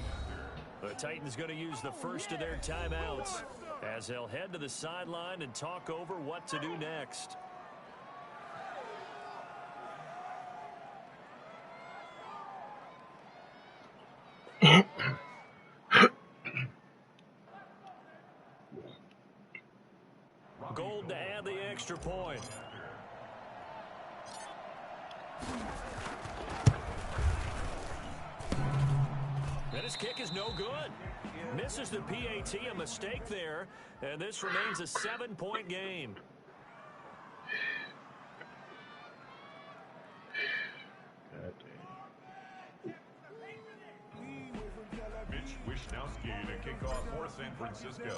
The Titans going to use the first of their timeouts as they'll head to the sideline and talk over what to do next. Gold to add the extra point. And his kick is no good. Misses the PAT, a mistake there, and this remains a 7-point game. Mitch Wishnowski to kick off for San Francisco.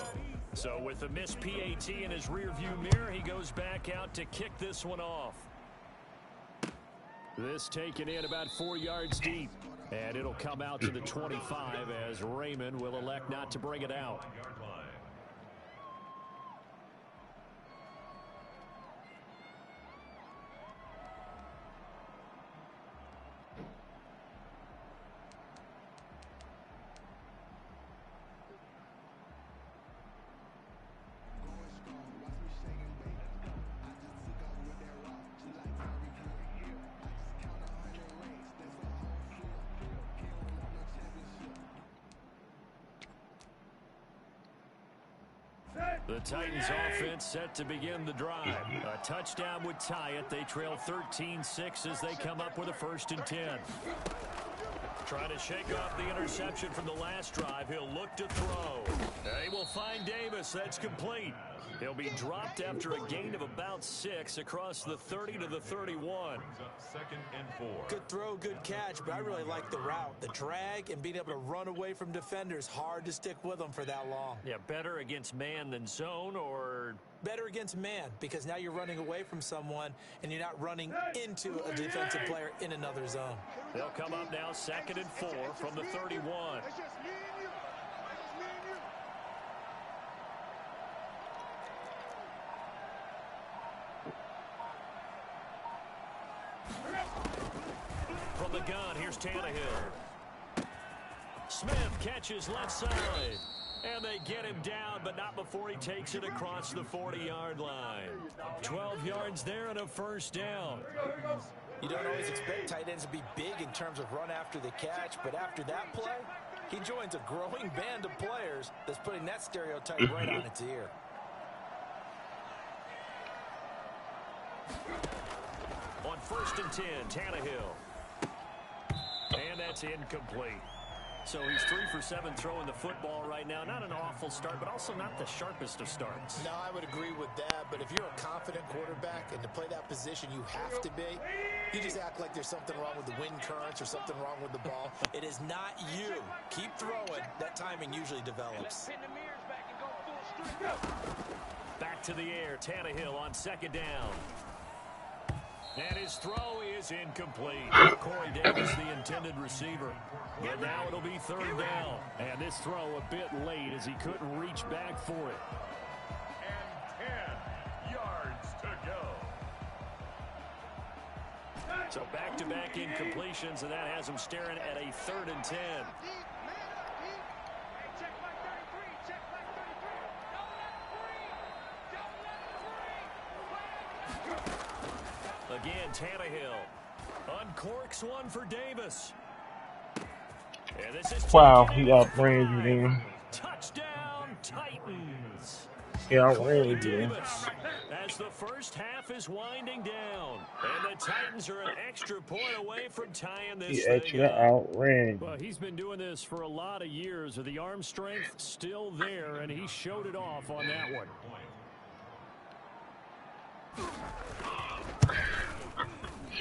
So with the missed PAT in his rearview mirror, he goes back out to kick this one off. This taken in about 4 yards deep. And it'll come out to the 25 as Raymond will elect not to bring it out. The Titans offense set to begin the drive. A touchdown would tie it. They trail 13-6 as they come up with a 1st and 10. Trying to shake off the interception from the last drive. He'll look to throw. They will find Davis. That's complete. He'll be dropped after a gain of about 6 across the 30 to the 31. 2nd and 4. Good throw, good catch, but I really like the route. The drag and being able to run away from defenders. Hard to stick with them for that long. Yeah, better against man than zone, or better against man, because now you're running away from someone and you're not running into a defensive player in another zone. They'll come up now 2nd and 4 from the 31. It's just me and you. From the gun, here's Tannehill. Smith catches left side. And they get him down, but not before he takes it across the 40-yard line. 12 yards there and a 1st down. You don't always expect tight ends to be big in terms of run after the catch, but after that play, he joins a growing band of players that's putting that stereotype right on its ear. On 1st and 10, Tannehill. And that's incomplete. So he's 3 for 7 throwing the football right now. Not an awful start, but also not the sharpest of starts. No, I would agree with that. But if you're a confident quarterback and to play that position you have to be, you just act like there's something wrong with the wind currents or something wrong with the ball. It is not you. Keep throwing. That timing usually develops. Pin the mirrors back and go full strength. Back to the air. Tannehill on 2nd down. And his throw is incomplete. Corey Davis, the intended receiver. But now it'll be 3rd down. And this throw a bit late as he couldn't reach back for it. And 10 yards So back-to-back incompletions, and that has them staring at a 3rd and 10. Again, Tannehill uncorks one for Davis. And this is Wow, he outran you then. Touchdown, Titans. He outran Corey you then. Davis, as the first half is winding down, and the Titans are an extra point away from tying this He thing actually up. outran Well, you. he's been doing this for a lot of years. The arm strength still there, and he showed it off on that one.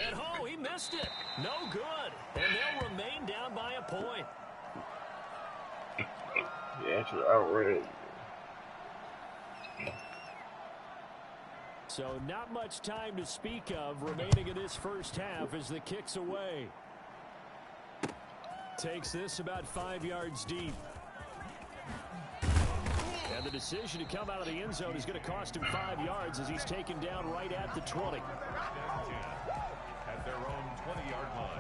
And oh, he missed it. No good. And they'll remain down by a point. He actually outran you. So not much time to speak of remaining in this first half as the kick's away. Takes this about 5 yards deep. And the decision to come out of the end zone is going to cost him 5 yards as he's taken down right at the 20. At their own 20-yard line.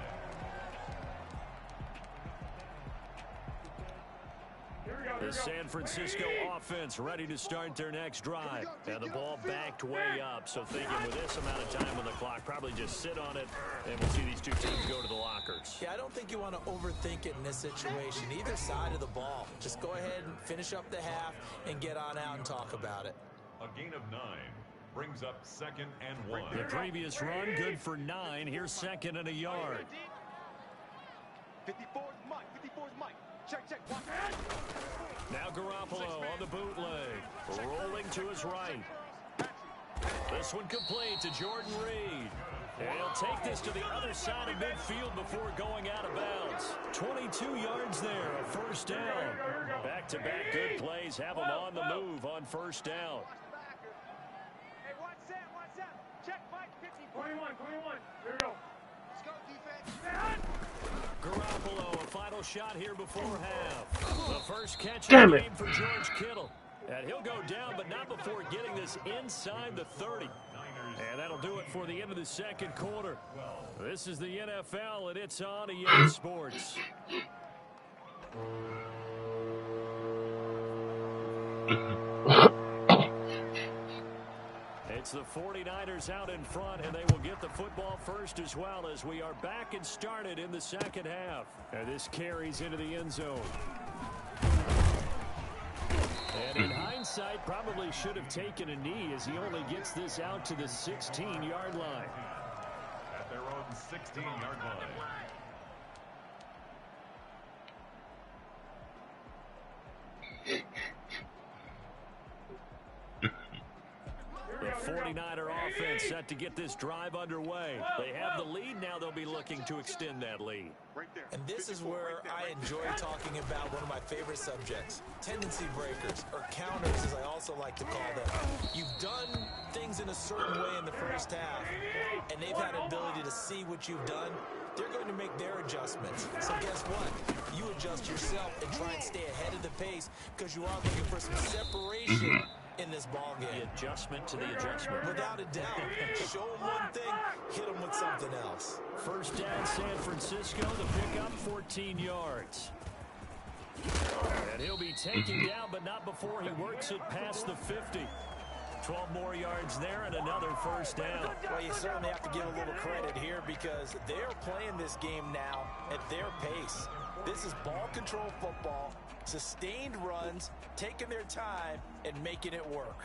The San Francisco offense ready to start their next drive. And the ball backed way up. So thinking with this amount of time on the clock, probably just sit on it, and we'll see these two teams go to the lockers. Yeah, I don't think you want to overthink it in this situation. Either side of the ball. Just go ahead and finish up the half and get on out and talk about it. A gain of 9 brings up 2nd and 1. The previous run, good for 9. Here's 2nd and a yard. 54 is Mike. 54 is Mike. Check. Watch. Now Garoppolo on the bootleg. Rolling to his right. This one complete to Jordan Reed. And he'll take this to the other side of midfield before going out of bounds. 22 yards there, a first down. Back-to-back good plays have him on the move on first down. Hey, watch that. Check Mike. 21. Here we go. Let's go, defense. Garoppolo, a final shot here before half. The first catch Damn of the it. game for George Kittle. And he'll go down, but not before getting this inside the 30. And that'll do it for the end of the second quarter. This is the NFL, and it's on EA Sports. It's the 49ers out in front, and they will get the football first as well as we are back and started in the second half. And this carries into the end zone. And in hindsight, probably should have taken a knee as he only gets this out to the 16-yard line. At their own 16-yard line. The 49er offense set to get this drive underway. They have the lead now. They'll be looking to extend that lead. And this is where I enjoy talking about one of my favorite subjects, tendency breakers, or counters as I also like to call them. You've done things in a certain way in the first half, and they've had an ability to see what you've done. They're going to make their adjustments. So guess what? You adjust yourself and try and stay ahead of the pace because you are looking for some separation in this ball game. The adjustment to the adjustment. Without a doubt. Show them one thing, hit them with something else. First down, San Francisco. The pickup, 14 yards. And he'll be taken down, but not before he works it past the 50. 12 more yards there and another first down. Well, you certainly have to give a little credit here because they're playing this game now at their pace. This is ball control football, sustained runs, taking their time, and making it work.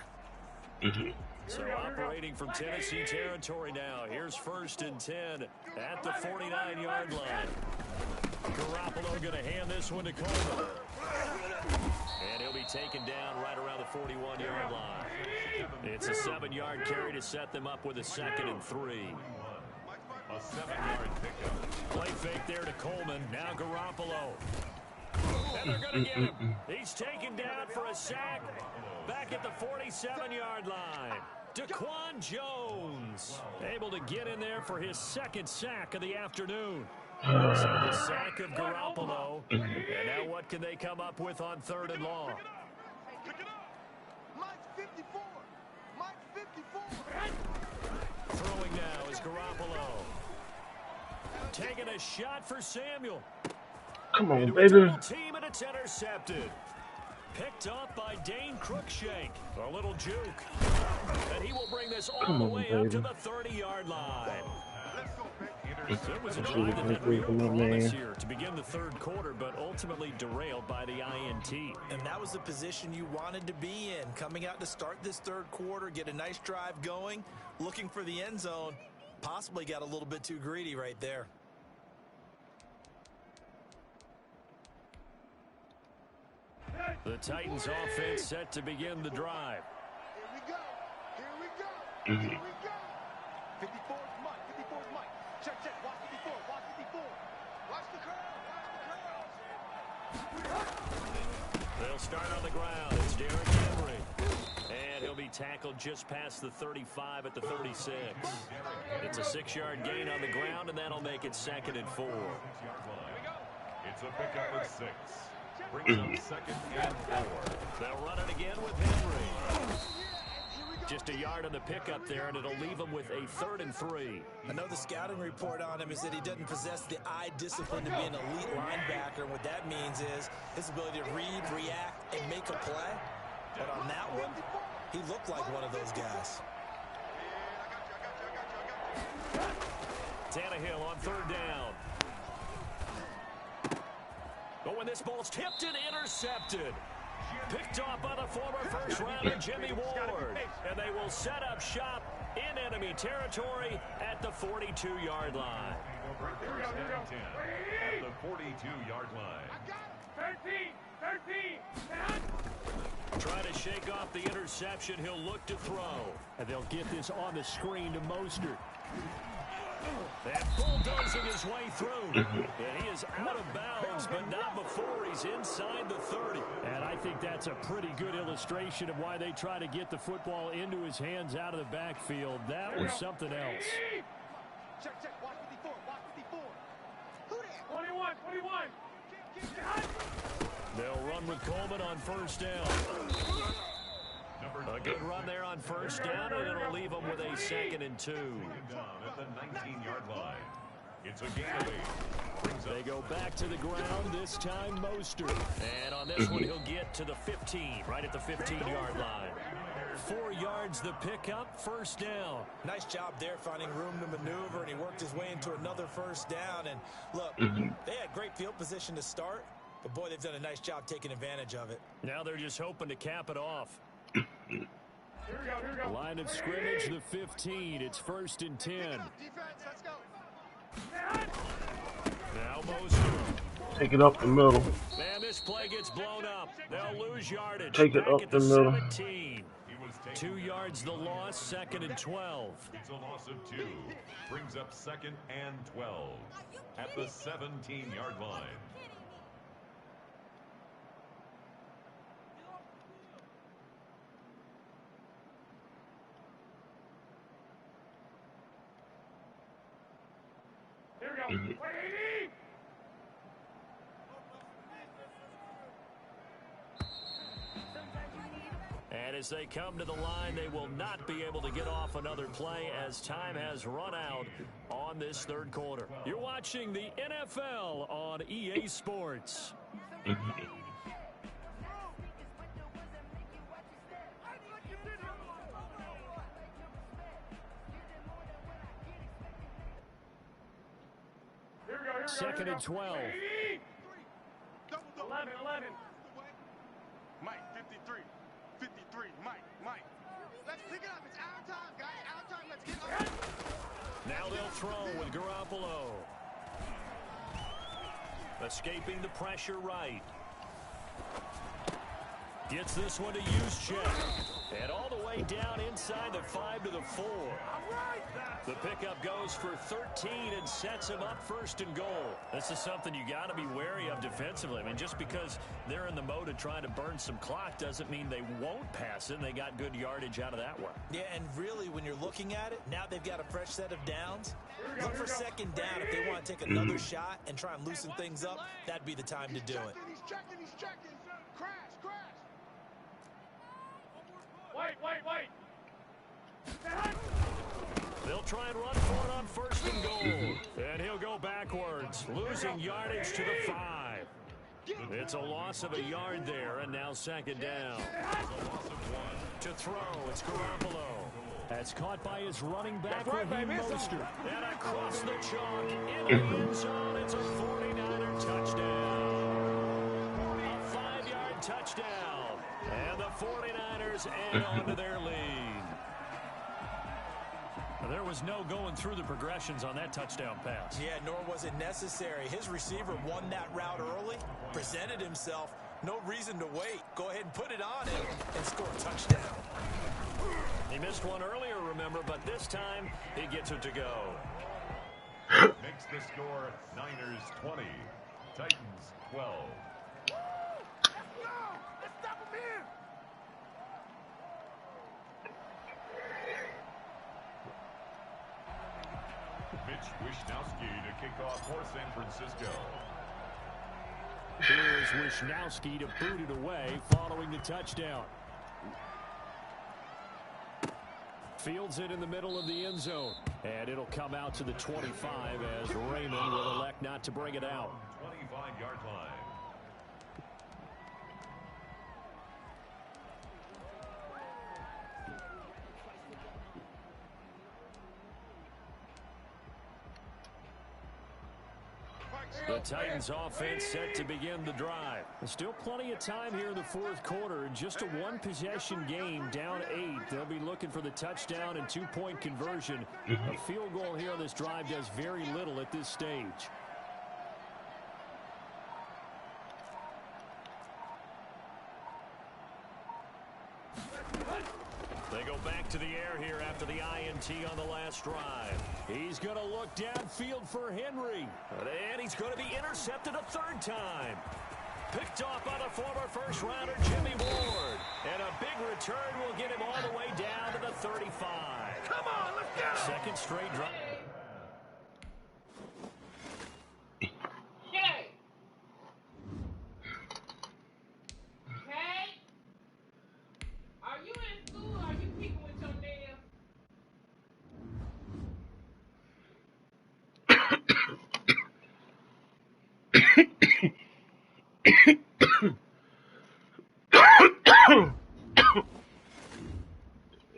So operating from Tennessee territory now. Here's 1st and 10 at the 49-yard line. Garoppolo going to hand this one to Coleman. And he'll be taken down right around the 41-yard line. It's a 7-yard carry to set them up with a 2nd and 3. A 7-yard pickup. Play fake there to Coleman. Now Garoppolo. And they're going to get him. He's taken down for a sack. Back at the 47-yard line. Daquan Jones able to get in there for his 2nd sack of the afternoon. So the sack of Garoppolo. And now what can they come up with on 3rd and long? Pick it up. Mike's 54. Mike's 54. Throwing now is Garoppolo. Taking a shot for Samuel. Come on, Into a baby. double team, and it's intercepted. Picked up by Dane Cruikshank. A little juke. And he will bring this all the way up to the 30-yard line. It was a drive that had real promise here to begin the third quarter, but ultimately derailed by the INT. And that was the position you wanted to be in. Coming out to start this third quarter, get a nice drive going, looking for the end zone. Possibly got a little bit too greedy right there. The Titans offense set to begin the drive. Here we go. Here we go. Here we go. 54's Mike. 54's Mike. Check, check. Watch 54. Watch 54. Watch the curl. Watch the curl. They'll start on the ground. It's Derrick Henry. And he'll be tackled just past the 35 at the 36. It's a 6-yard gain on the ground, and that'll make it 2nd and 4. It's a pickup of 6. Brings up 2nd and 4. They'll run it again with Henry. Just a yard on the pickup there, and it'll leave him with a 3rd and 3. I know the scouting report on him is that he doesn't possess the eye discipline to be an elite linebacker. And what that means is his ability to read, react, and make a play. But on that one, he looked like one of those guys. Tannehill on 3rd down. But when this ball's tipped and intercepted. Picked off by the former first-rounder Jimmy Ward. And they will set up shop in enemy territory at the 42-yard line. At the 42-yard line. 13. Try to shake off the interception. He'll look to throw. And they'll get this on the screen to Mostert. And bulldozing his way through. And he is out of bounds, but not before he's inside the 30. And I think that's a pretty good illustration of why they try to get the football into his hands out of the backfield. That was something else. Check, check. Watch 54. Watch 54. Who that? 21. They'll run with Coleman on 1st down. A good run there on 1st down, and it'll leave them with a 2nd and 2. At the 19-yard line. It's a gain of 8. They go back to the ground, this time Mostert. And on this one, he'll get to the 15, right at the 15-yard line. 4 yards the pickup, 1st down. Nice job there finding room to maneuver, and he worked his way into another 1st down. And look, they had great field position to start, but boy, they've done a nice job taking advantage of it. Now they're just hoping to cap it off. Line of scrimmage, the 15. It's 1st and 10. Defense, let's go. Now Mostert. Take it up the middle. Man, this play gets blown up. They'll lose yardage. Take it back up at the middle. 17. 2 yards the loss, 2nd and 12. It's a loss of 2. Brings up 2nd and 12. At the 17-yard line. And as they come to the line, they will not be able to get off another play as time has run out on this 3rd quarter. You're watching the NFL on EA Sports. Second and 12. 11. Mike, 53. 53. Mike. Let's pick it up. It's our time, guys. Our time. Let's get up. Now they'll throw with Garoppolo. Escaping the pressure right. Gets this one to Juszczyk. And all the way down inside the 5 to the 4. The pickup goes for 13 and sets him up 1st and goal. This is something you got to be wary of defensively. I mean, just because they're in the mode of trying to burn some clock doesn't mean they won't pass it. They got good yardage out of that one. Yeah, and really, when you're looking at it, now they've got a fresh set of downs. Look for 2nd down if they want to take another shot and try and loosen things up. That'd be the time to do it. He's checking. Crash. Wait. They'll try and run for it on 1st and goal. And he'll go backwards, losing yardage to the 5. It's a loss of a yard there, and now second down. To throw, it's Garoppolo. That's caught by his running back, Raheem Mostert. And across the chalk, into the end zone, it's a 49er touchdown. A 5-yard touchdown. And the 49ers add on to their lead. There was no going through the progressions on that touchdown pass. Yeah, nor was it necessary. His receiver won that route early, presented himself. No reason to wait. Go ahead and put it on him and score a touchdown. He missed one earlier, remember, but this time he gets it to go. Makes the score Niners 20, Titans 12. Mitch Wishnowsky to kick off for San Francisco. Here's Wishnowsky to boot it away following the touchdown. Fields it in the middle of the end zone. And it'll come out to the 25 as Raymond will elect not to bring it out. 25-yard line. The Titans offense set to begin the drive. There's still plenty of time here in the fourth quarter. Just a one-possession game, down 8. They'll be looking for the touchdown and two-point conversion. A field goal here on this drive does very little at this stage. They go back to the air here after the INT on the last drive. He's going to look downfield for Henry. And he's going to be intercepted a third time. Picked off by the former first-rounder Jimmy Ward. And a big return will get him all the way down to the 35. Come on, let's go! Second straight drive.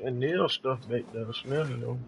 That nail stuff back there, smelling though.